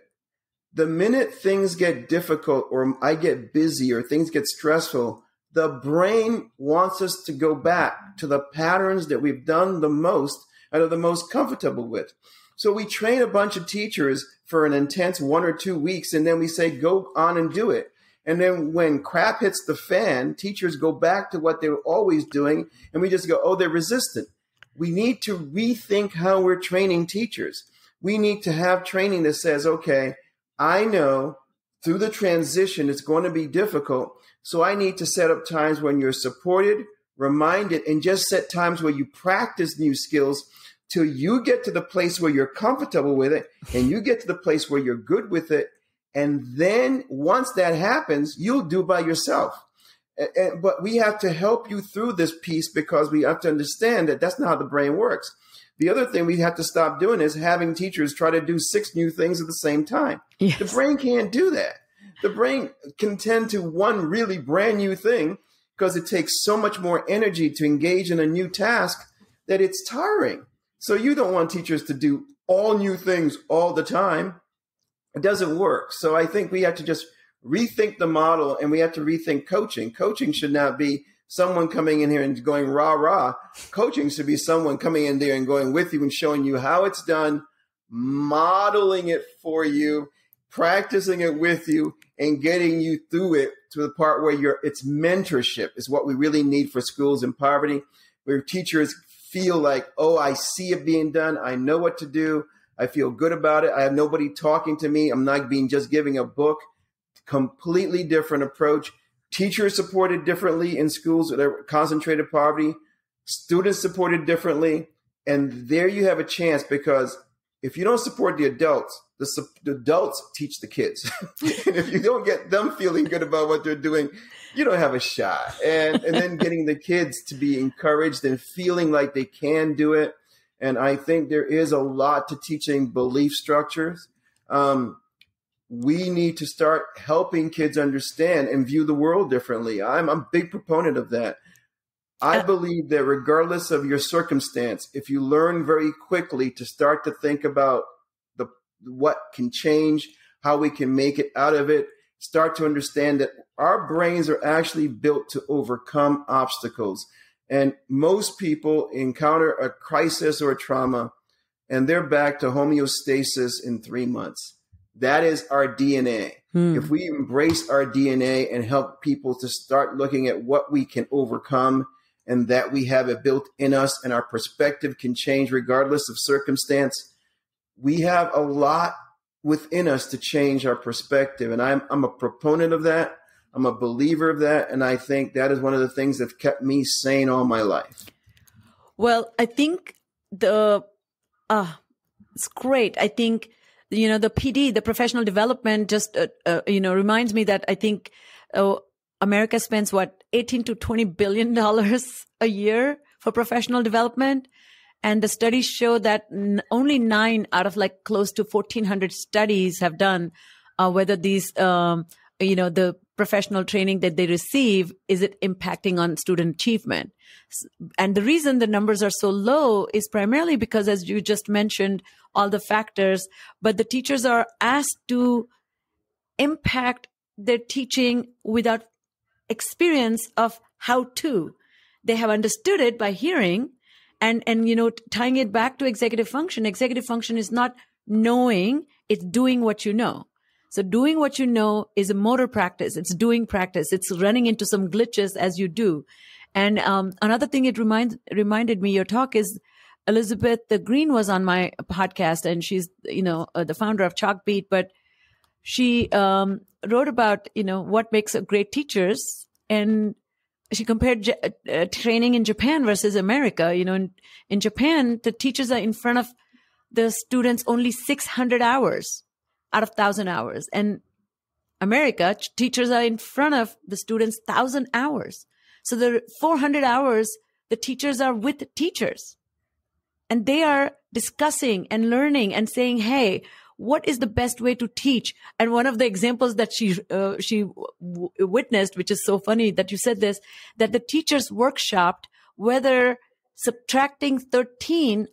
Speaker 3: the minute things get difficult or I get busy or things get stressful, the brain wants us to go back to the patterns that we've done the most and are the most comfortable with. So we train a bunch of teachers for an intense 1 or 2 weeks, and then we say, go on and do it. And then when crap hits the fan, teachers go back to what they were always doing, and we just go, oh, they're resistant. We need to rethink how we're training teachers. We need to have training that says, okay, I know through the transition it's going to be difficult, so I need to set up times when you're supported, reminded, and just set times where you practice new skills till you get to the place where you're comfortable with it and you get to the place where you're good with it. And then once that happens, you'll do it by yourself. But we have to help you through this piece because we have to understand that that's not how the brain works. The other thing we have to stop doing is having teachers try to do 6 new things at the same time. Yes. The brain can't do that. The brain can tend to one really brand new thing because it takes so much more energy to engage in a new task that it's tiring. So you don't want teachers to do all new things all the time. It doesn't work. So I think we have to just rethink the model and we have to rethink coaching. Coaching should not be someone coming in here and going rah, rah. Coaching should be someone coming in there and going with you and showing you how it's done, modeling it for you, practicing it with you, and getting you through it to the part where it's mentorship is what we really need for schools in poverty, where teachers feel like, oh, I see it being done. I know what to do. I feel good about it. I have nobody talking to me. I'm not being just giving a book. Completely different approach. Teachers supported differently in schools that are concentrated poverty. Students supported differently. And there you have a chance because if you don't support the adults, the adults teach the kids. And if you don't get them feeling good about what they're doing, you don't have a shot. And then getting the kids to be encouraged and feeling like they can do it. And I think there is a lot to teaching belief structures. We need to start helping kids understand and view the world differently. I'm a big proponent of that. I believe that regardless of your circumstance, if you learn very quickly to start to think about what can change, how we can make it out of it, start to understand that our brains are actually built to overcome obstacles. And most people encounter a crisis or a trauma, and they're back to homeostasis in 3 months. That is our DNA. If we embrace our DNA and help people to start looking at what we can overcome and that we have it built in us and our perspective can change regardless of circumstance, we have a lot within us to change our perspective. And I'm a proponent of that. I'm a believer of that. And I think that is one of the things that's kept me sane all my life.
Speaker 2: Well, I think it's great. I think, the PD, the professional development just, reminds me that I think America spends $18 to $20 billion a year for professional development. And the studies show that only 9 out of like close to 1,400 studies have done whether these, the professional training that they receive, is it impacting on student achievement? And the reason the numbers are so low is primarily because, as you just mentioned, all the factors, but the teachers are asked to impact their teaching without experience of how to. They have understood it by hearing and tying it back to executive function. Executive function is not knowing, it's doing what you know. So doing what you know is a motor practice. It's doing practice. It's running into some glitches as you do. And another thing it reminded me, your talk is Elizabeth Green was on my podcast, and she's, the founder of Chalkbeat, but she wrote about, what makes a great teachers. And she compared training in Japan versus America. In Japan, the teachers are in front of the students only 600 hours out of 1,000 hours. And America, teachers are in front of the students 1,000 hours. So the 400 hours, the teachers are with teachers. And they are discussing and learning and saying, hey, what is the best way to teach? And one of the examples that she witnessed, which is so funny that you said this, that the teachers workshopped whether subtracting 7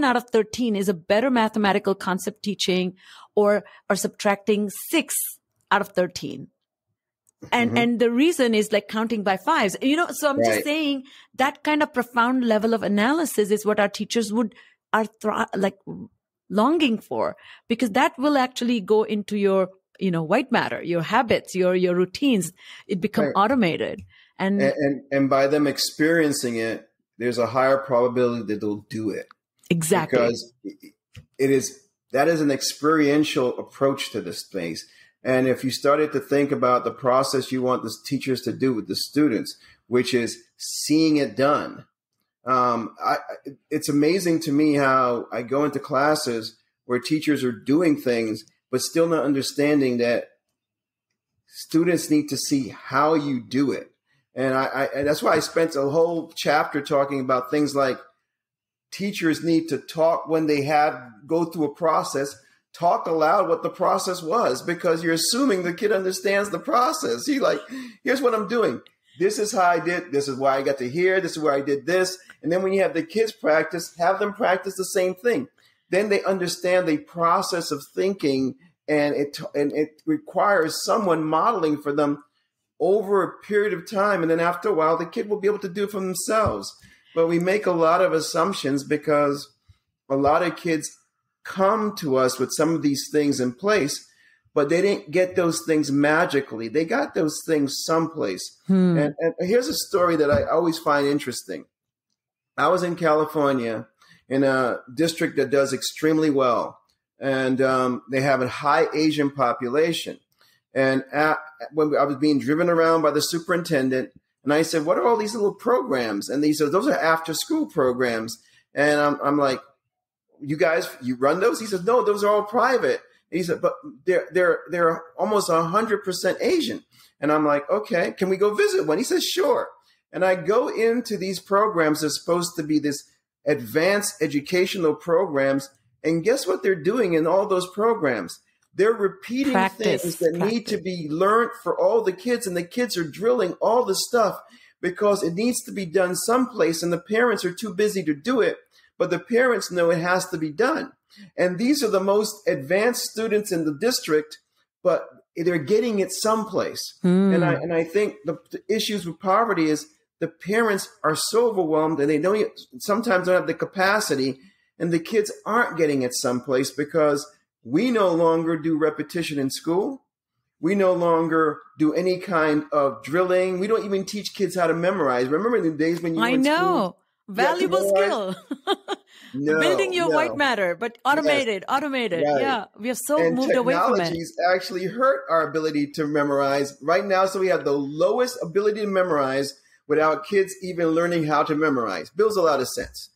Speaker 2: out of 13 is a better mathematical concept teaching or subtracting 6 out of 13. And the reason is like counting by fives, so I'm just saying that kind of profound level of analysis is what our teachers longing for, because that will actually go into your, white matter, your habits, your routines. It become automated. And
Speaker 3: by them experiencing it, there's a higher probability that they'll do it.
Speaker 2: Exactly.
Speaker 3: Because that is an experiential approach to this space. And if you started to think about the process you want the teachers to do with the students, which is seeing it done, it's amazing to me how I go into classes where teachers are doing things, but still not understanding that students need to see how you do it. And and that's why I spent a whole chapter talking about things like teachers need to talk when they go through a process, talk aloud what the process was, because you're assuming the kid understands the process. Here's what I'm doing. This is how I did. This is why I got to here. This is where I did this. And then when you have the kids practice, have them practice the same thing. Then they understand the process of thinking, and it requires someone modeling for them over a period of time. And then after a while, the kid will be able to do it for themselves. But we make a lot of assumptions because a lot of kids come to us with some of these things in place, but they didn't get those things magically. They got those things someplace. And here's a story that I always find interesting. I was in California in a district that does extremely well, and they have a high Asian population. And when I was being driven around by the superintendent, and I said, what are all these little programs? And he said, those are after school programs. And I'm like, you run those? He said, no, those are all private. And he said, but they're almost 100% Asian. And I'm like, okay, can we go visit one? He says, sure. And I go into these programs that's supposed to be this advanced educational programs. And guess what they're doing in all those programs? They're repeating things that need to be learned for all the kids, and the kids are drilling all the stuff because it needs to be done someplace, and the parents are too busy to do it, but the parents know it has to be done. And these are the most advanced students in the district, but they're getting it someplace. And I think the issues with poverty is the parents are so overwhelmed, and they sometimes don't have the capacity, and the kids aren't getting it someplace because we no longer do repetition in school. We no longer do any kind of drilling. We don't even teach kids how to memorize. Remember the days when you were in school?
Speaker 2: Valuable skill. Building your white matter, but automated. Right. Yeah, we have moved away from it.
Speaker 3: Technologies actually hurt our ability to memorize right now. So we have the lowest ability to memorize without kids even learning how to memorize. Builds a lot of sense.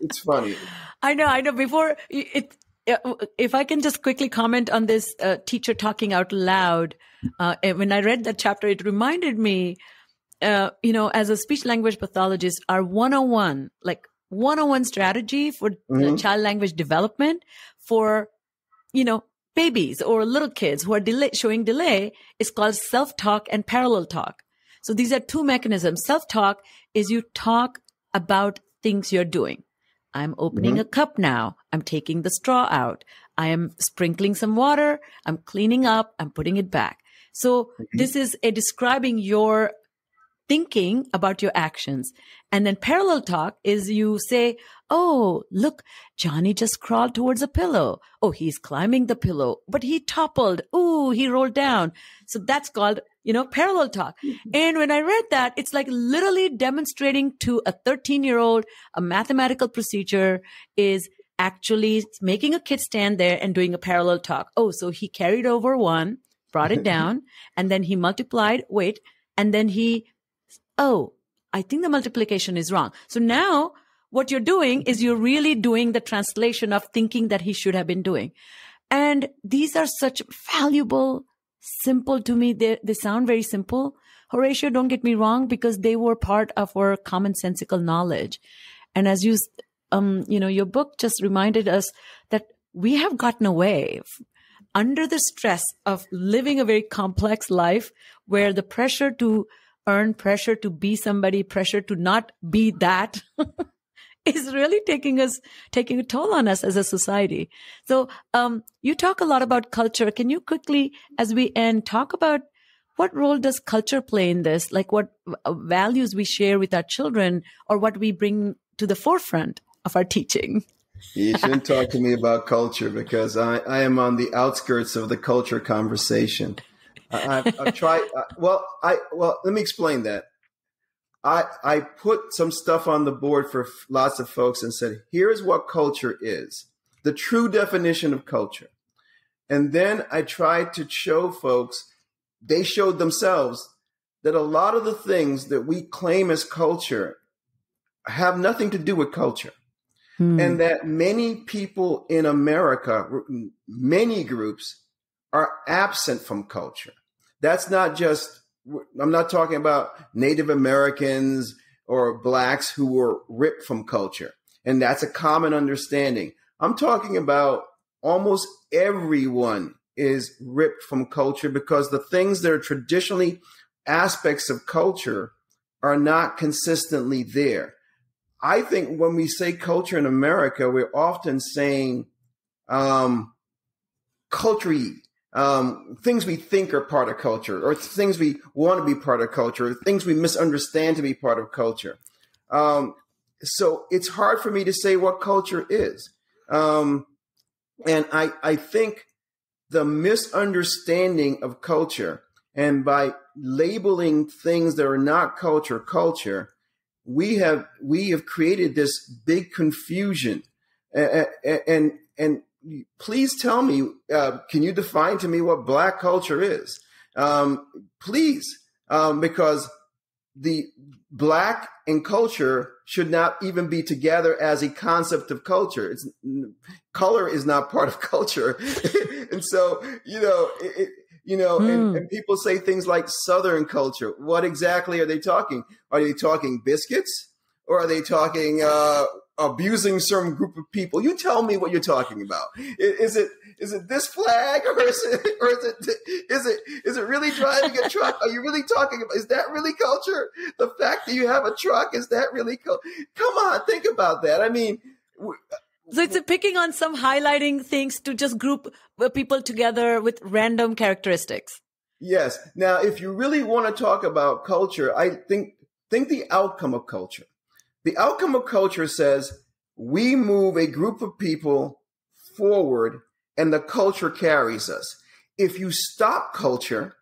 Speaker 3: It's funny.
Speaker 2: I know. Before if I can just quickly comment on this teacher talking out loud. When I read that chapter, it reminded me as a speech language pathologist, our 101 strategy for child language development for, babies or little kids who are showing delay is called self-talk and parallel talk. So these are two mechanisms. Self-talk is you talk about things you're doing. I'm opening a cup now. I'm taking the straw out. I am sprinkling some water. I'm cleaning up. I'm putting it back. So this is describing your thinking about your actions. And then parallel talk is you say, oh, look, Johnny just crawled towards a pillow. Oh, he's climbing the pillow, but he toppled. Ooh, he rolled down. So that's called, parallel talk. And when I read that, it's like literally demonstrating to a 13-year-old a mathematical procedure is actually making a kid stand there and doing a parallel talk. Oh, so he carried over one, brought it down, and then he multiplied, and then I think the multiplication is wrong. So now what you're doing is you're really doing the translation of thinking that he should have been doing. And these are such valuable, simple to me. They sound very simple. Horacio, don't get me wrong, because they were part of our commonsensical knowledge. And as your book just reminded us that we have gotten away under the stress of living a very complex life where the pressure to earn, pressure to be somebody, pressure to not be that is really taking a toll on us as a society. So you talk a lot about culture. Can you quickly, as we end, talk about what role does culture play in this? Like what values we share with our children or what we bring to the forefront of our teaching?
Speaker 3: You shouldn't talk to me about culture because I am on the outskirts of the culture conversation. I've tried. Let me explain that. I put some stuff on the board for lots of folks and said, here's what culture is, the true definition of culture. And then I tried to show folks, they showed themselves that a lot of the things that we claim as culture have nothing to do with culture. And that many people in America, many groups, are absent from culture. That's not just, I'm not talking about Native Americans or Blacks who were ripped from culture. And that's a common understanding. I'm talking about almost everyone is ripped from culture because the things that are traditionally aspects of culture are not consistently there. I think when we say culture in America, we're often saying culture-y. Things we think are part of culture, or things we want to be part of culture, or things we misunderstand to be part of culture. So it's hard for me to say what culture is. And I think the misunderstanding of culture, and by labeling things that are not culture, we have created this big confusion. And please tell me, can you define to me what Black culture is? Please, because the Black and culture should not even be together as a concept of culture. Color is not part of culture. And so, and people say things like Southern culture. What exactly are they talking? Are they talking biscuits, or are they talking abusing some group of people? You tell me what you're talking about. Is it this flag, or is it really driving a truck? Are you really talking about? Is that really culture? The fact that you have a truck, is that really culture? Come on, think about that. I mean.
Speaker 2: So it's picking on some highlighting things to just group people together with random characteristics.
Speaker 3: Yes. Now, if you really want to talk about culture, I think the outcome of culture. The outcome of culture says we move a group of people forward and the culture carries us. If you stop culture,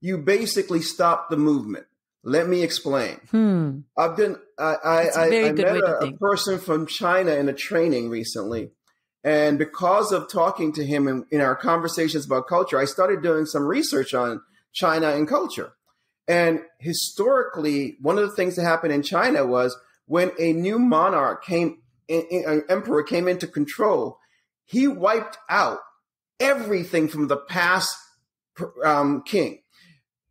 Speaker 3: you basically stop the movement. Let me explain. I met a person from China in a training recently. And because of talking to him in our conversations about culture, I started doing some research on China and culture. And historically, one of the things that happened in China was when a new monarch an emperor came into control, he wiped out everything from the past king.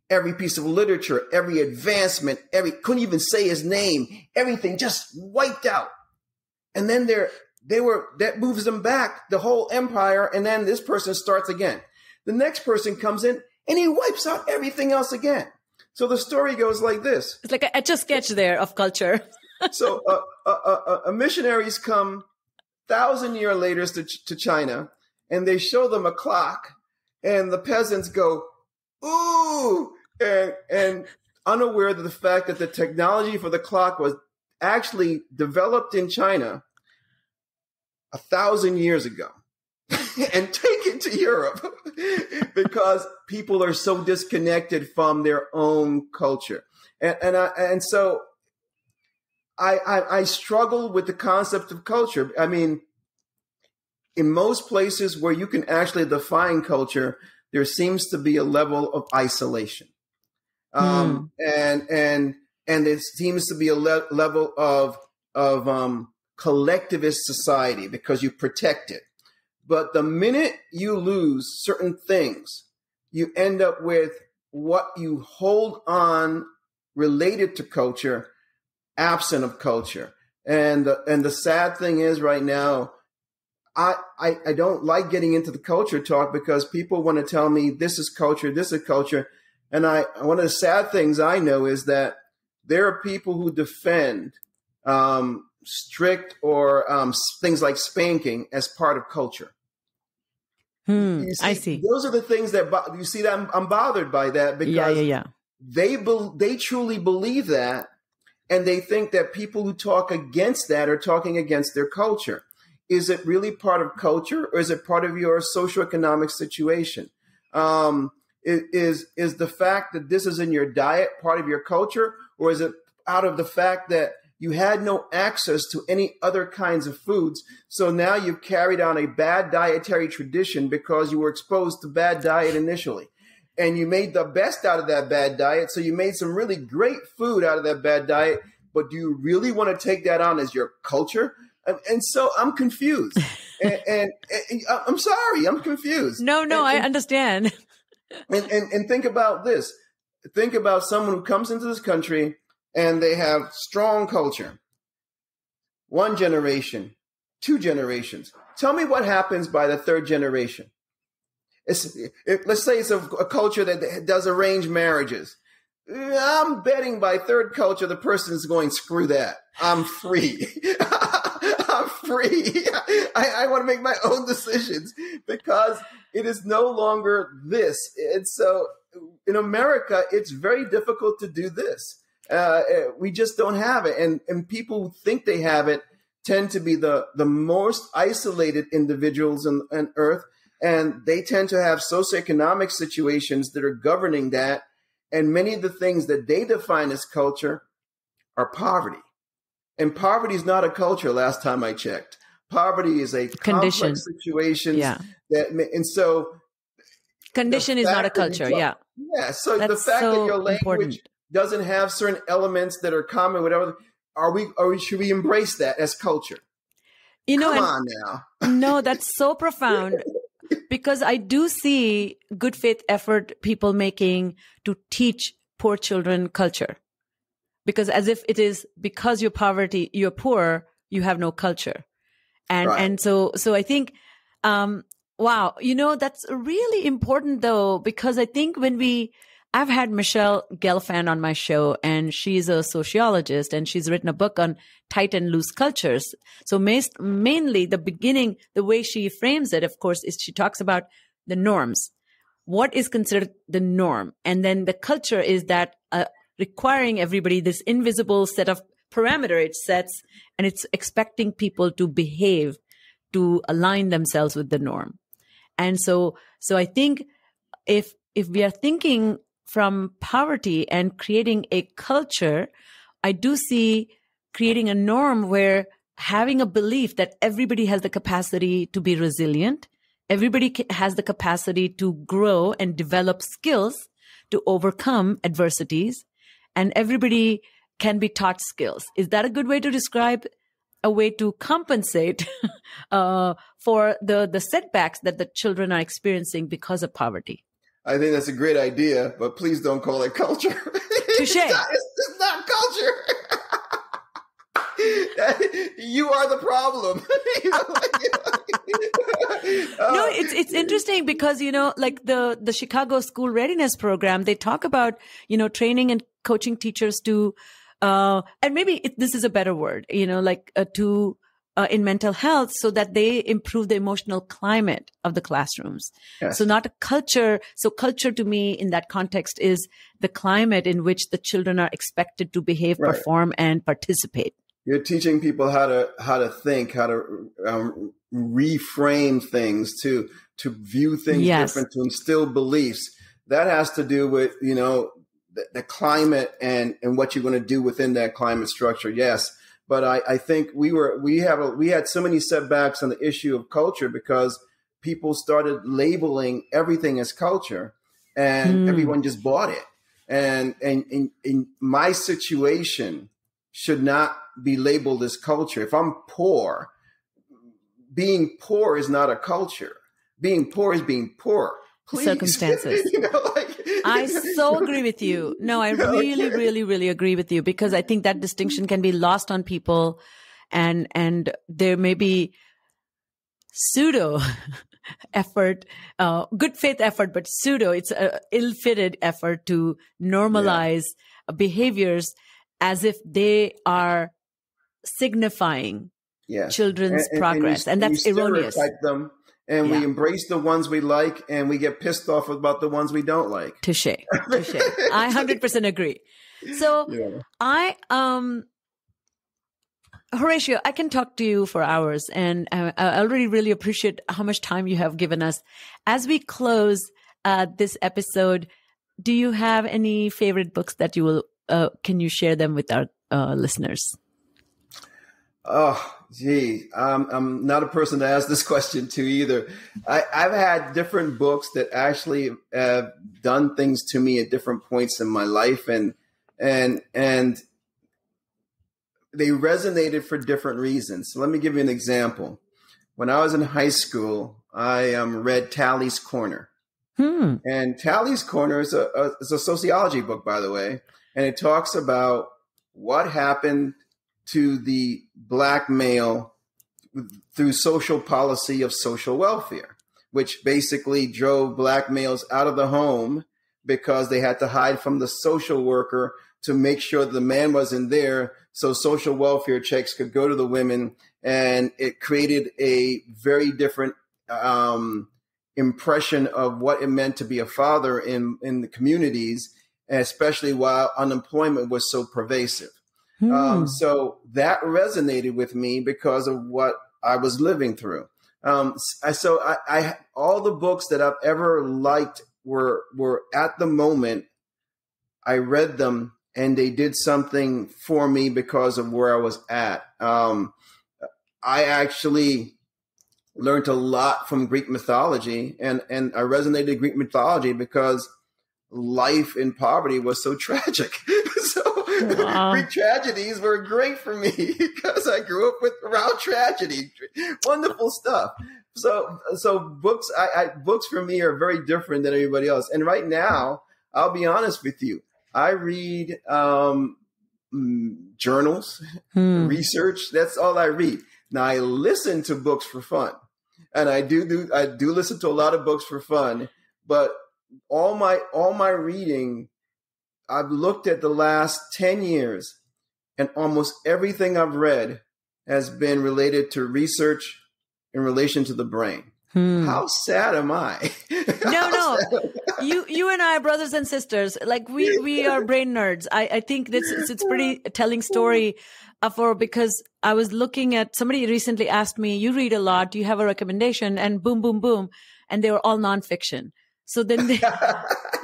Speaker 3: every piece of literature, every advancement, couldn't even say his name, everything just wiped out. And then that moves them back, the whole empire. And then this person starts again. The next person comes in and he wipes out everything else again. So the story goes like this.
Speaker 2: It's like a etch-a-sketch there of culture.
Speaker 3: So missionaries come 1,000 years later to China, and they show them a clock, and the peasants go, ooh, and unaware of the fact that the technology for the clock was actually developed in China 1,000 years ago and taken to Europe because people are so disconnected from their own culture. And so I struggle with the concept of culture. I mean, in most places where you can actually define culture, there seems to be a level of isolation. And there seems to be a level of collectivist society because you protect it. But the minute you lose certain things, you end up with what you hold on related to culture, absent of culture. And the sad thing is right now, I don't like getting into the culture talk because people want to tell me this is culture, this is culture. And one of the sad things I know is that there are people who defend strict or things like spanking as part of culture.
Speaker 2: I see.
Speaker 3: Those are the things that you see that I'm bothered by that because they truly believe that, and they think that people who talk against that are talking against their culture. Is it really part of culture, or is it part of your socioeconomic situation? Is the fact that this is in your diet part of your culture, or is it out of the fact that you had no access to any other kinds of foods? So now you've carried on a bad dietary tradition because you were exposed to bad diet initially. And you made the best out of that bad diet. So you made some really great food out of that bad diet. But do you really want to take that on as your culture? And so I'm confused. and I'm sorry, I'm confused.
Speaker 2: No, I understand.
Speaker 3: And think about this. Think about someone who comes into this country and they have strong culture. 1 generation, 2 generations. Tell me what happens by the 3rd generation. Let's say it's a culture that does arranged marriages. I'm betting by 3rd culture, the person is going, screw that. I'm free. I'm free. I want to make my own decisions because it is no longer this. And so in America, it's very difficult to do this. We just don't have it. And people who think they have it tend to be the most isolated individuals on earth. And they tend to have socioeconomic situations that are governing that. And many of the things that they define as culture are poverty. And poverty is not a culture last time I checked. Poverty is a
Speaker 2: condition.
Speaker 3: Complex situation.
Speaker 2: Yeah.
Speaker 3: And so
Speaker 2: condition is not a culture. Yeah.
Speaker 3: So
Speaker 2: that's
Speaker 3: the fact
Speaker 2: so
Speaker 3: that your language
Speaker 2: important.
Speaker 3: Doesn't have certain elements that are common, whatever, should we embrace that as culture? Come on now.
Speaker 2: No, that's so profound. Because I do see good faith effort people making to teach poor children culture. Because as if it is because you're poor, you have no culture. And so I think, wow, that's really important though, because I think I've had Michelle Gelfand on my show, and she's a sociologist, and she's written a book on tight and loose cultures. So mainly the way she frames it, of course, is she talks about the norms. What is considered the norm? And then the culture is that requiring everybody this invisible set of parameter it sets, and it's expecting people to behave to align themselves with the norm. And so I think if we are thinking from poverty and creating a culture, I do see creating a norm where having a belief that everybody has the capacity to be resilient, everybody has the capacity to grow and develop skills to overcome adversities, and everybody can be taught skills. Is that a good way to describe a way to compensate for the setbacks that the children are experiencing because of poverty?
Speaker 3: I think that's a great idea, but please don't call it culture.
Speaker 2: Touche.
Speaker 3: It's not culture. You are the problem.
Speaker 2: No, it's interesting because, like the Chicago School Readiness Program, they talk about, training and coaching teachers to, and maybe this is a better word, to in mental health so that they improve the emotional climate of the classrooms.
Speaker 3: Yes.
Speaker 2: So not a culture. So culture to me in that context is the climate in which the children are expected to behave,
Speaker 3: right.
Speaker 2: perform, and participate.
Speaker 3: You're teaching people how to think, how to reframe things, to view things
Speaker 2: yes.
Speaker 3: different, to instill beliefs. That has to do with, the climate and what you're going to do within that climate structure. Yes. But I think we had so many setbacks on the issue of culture because people started labeling everything as culture, and everyone just bought it. And in my situation should not be labeled as culture. If I'm poor, being poor is not a culture. Being poor is being poor. Please.
Speaker 2: Circumstances. I so agree with you. No, I really, really, really agree with you because I think that distinction can be lost on people, and there may be pseudo effort, good faith effort, but pseudo. It's a ill-fitted effort to normalize behaviors as if they are signifying children's progress, and that's erroneous.
Speaker 3: Them. And we embrace the ones we like, and we get pissed off about the ones we don't like.
Speaker 2: Touche. I 100% agree. So Horacio, I can talk to you for hours, and I already really appreciate how much time you have given us. As we close this episode, do you have any favorite books that you will, can you share them with our listeners?
Speaker 3: Oh, gee, I'm not a person to ask this question to either. I've had different books that actually have done things to me at different points in my life, and they resonated for different reasons. So let me give you an example. When I was in high school, I read Tally's Corner. And Tally's Corner is a sociology book, by the way, and it talks about what happened to the Black male through social policy of social welfare, which basically drove Black males out of the home because they had to hide from the social worker to make sure the man wasn't there, so social welfare checks could go to the women. And it created a very different impression of what it meant to be a father in the communities, especially while unemployment was so pervasive. So that resonated with me because of what I was living through. So I all the books that I've ever liked were at the moment I read them and they did something for me because of where I was at. I actually learned a lot from Greek mythology, and I resonated with Greek mythology because life in poverty was so tragic. Greek tragedies were great for me because I grew up around tragedy, wonderful stuff. So books, books for me are very different than everybody else. And right now, I'll be honest with you, I read journals, research. That's all I read. Now I listen to books for fun, and I do listen to a lot of books for fun. But all my reading, I've looked at the last 10 years, and almost everything I've read has been related to research in relation to the brain. How sad am I?
Speaker 2: No. You and I are brothers and sisters. Like we are brain nerds. I think it's pretty telling story because I was looking at, somebody recently asked me, you read a lot, do you have a recommendation? And boom, boom, boom. And they were all nonfiction. So then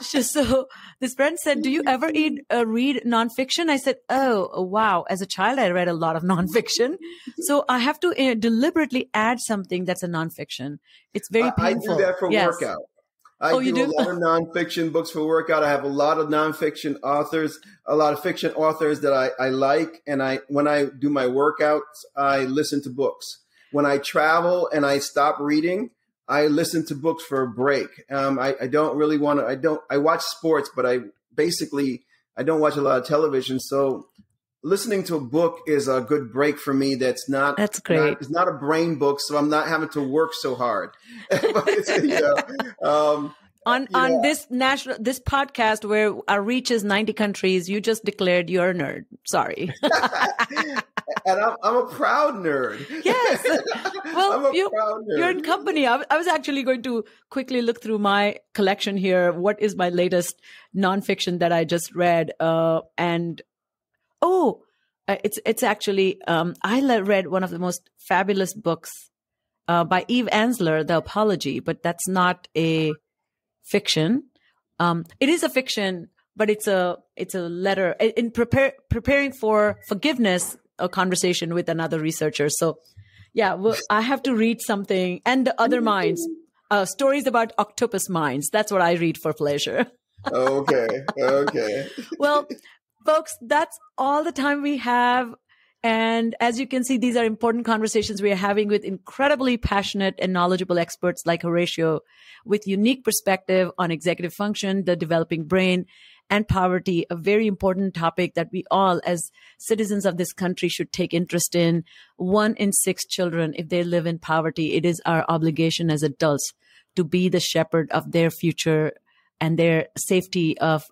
Speaker 2: so this friend said, do you ever read nonfiction? I said, oh, wow. As a child, I read a lot of nonfiction. So I have to deliberately add something that's a nonfiction. It's very painful.
Speaker 3: I do that for workout. I do a lot of nonfiction books for workout. I have a lot of nonfiction authors, a lot of fiction authors that I like. And when I do my workouts, I listen to books. When I travel and I stop reading, I listen to books for a break. I don't really want to, I watch sports, but I don't watch a lot of television. So listening to a book is a good break for me. That's great. It's not a brain book, so I'm not having to work so hard. But it's,
Speaker 2: on this podcast where our reach is 90 countries, you just declared you're a nerd. Sorry.
Speaker 3: And I'm a proud nerd.
Speaker 2: Yes. Well, you're in company. I was actually going to quickly look through my collection here. What is my latest nonfiction that I just read? It's actually, I read one of the most fabulous books by Eve Ensler, The Apology, but that's not a fiction. It is a fiction, but it's a letter in preparing for forgiveness, a conversation with another researcher. So yeah, well, I have to read something. And The Other Minds, stories about octopus minds. That's what I read for pleasure.
Speaker 3: Okay.
Speaker 2: Well, folks, that's all the time we have. And as you can see, these are important conversations we are having with incredibly passionate and knowledgeable experts like Horacio, with unique perspective on executive function, the developing brain, and poverty, a very important topic that we all, as citizens of this country, should take interest in. 1 in 6 children, if they live in poverty, it is our obligation as adults to be the shepherd of their future and their safety, of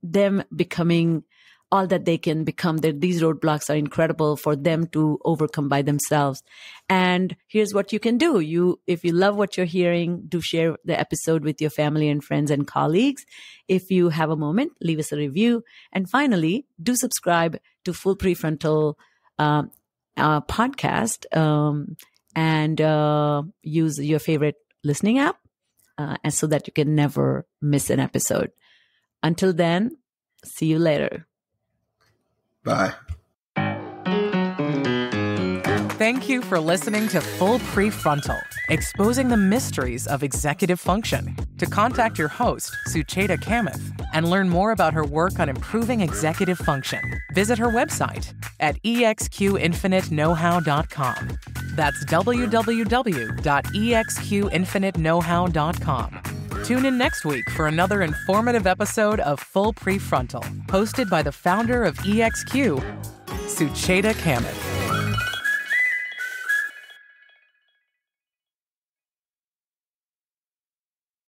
Speaker 2: them becoming all that they can become. These roadblocks are incredible for them to overcome by themselves. And here's what you can do. If you love what you're hearing, do share the episode with your family and friends and colleagues. If you have a moment, leave us a review. And finally, do subscribe to Full Prefrontal podcast and use your favorite listening app, and so that you can never miss an episode. Until then, see you later.
Speaker 3: Bye.
Speaker 1: Thank you for listening to Full Prefrontal, exposing the mysteries of executive function. To contact your host, Sucheta Kamath, and learn more about her work on improving executive function, visit her website at exqinfiniteknowhow.com. That's www.exqinfiniteknowhow.com. Tune in next week for another informative episode of Full Prefrontal, hosted by the founder of EXQ, Sucheta Kamath.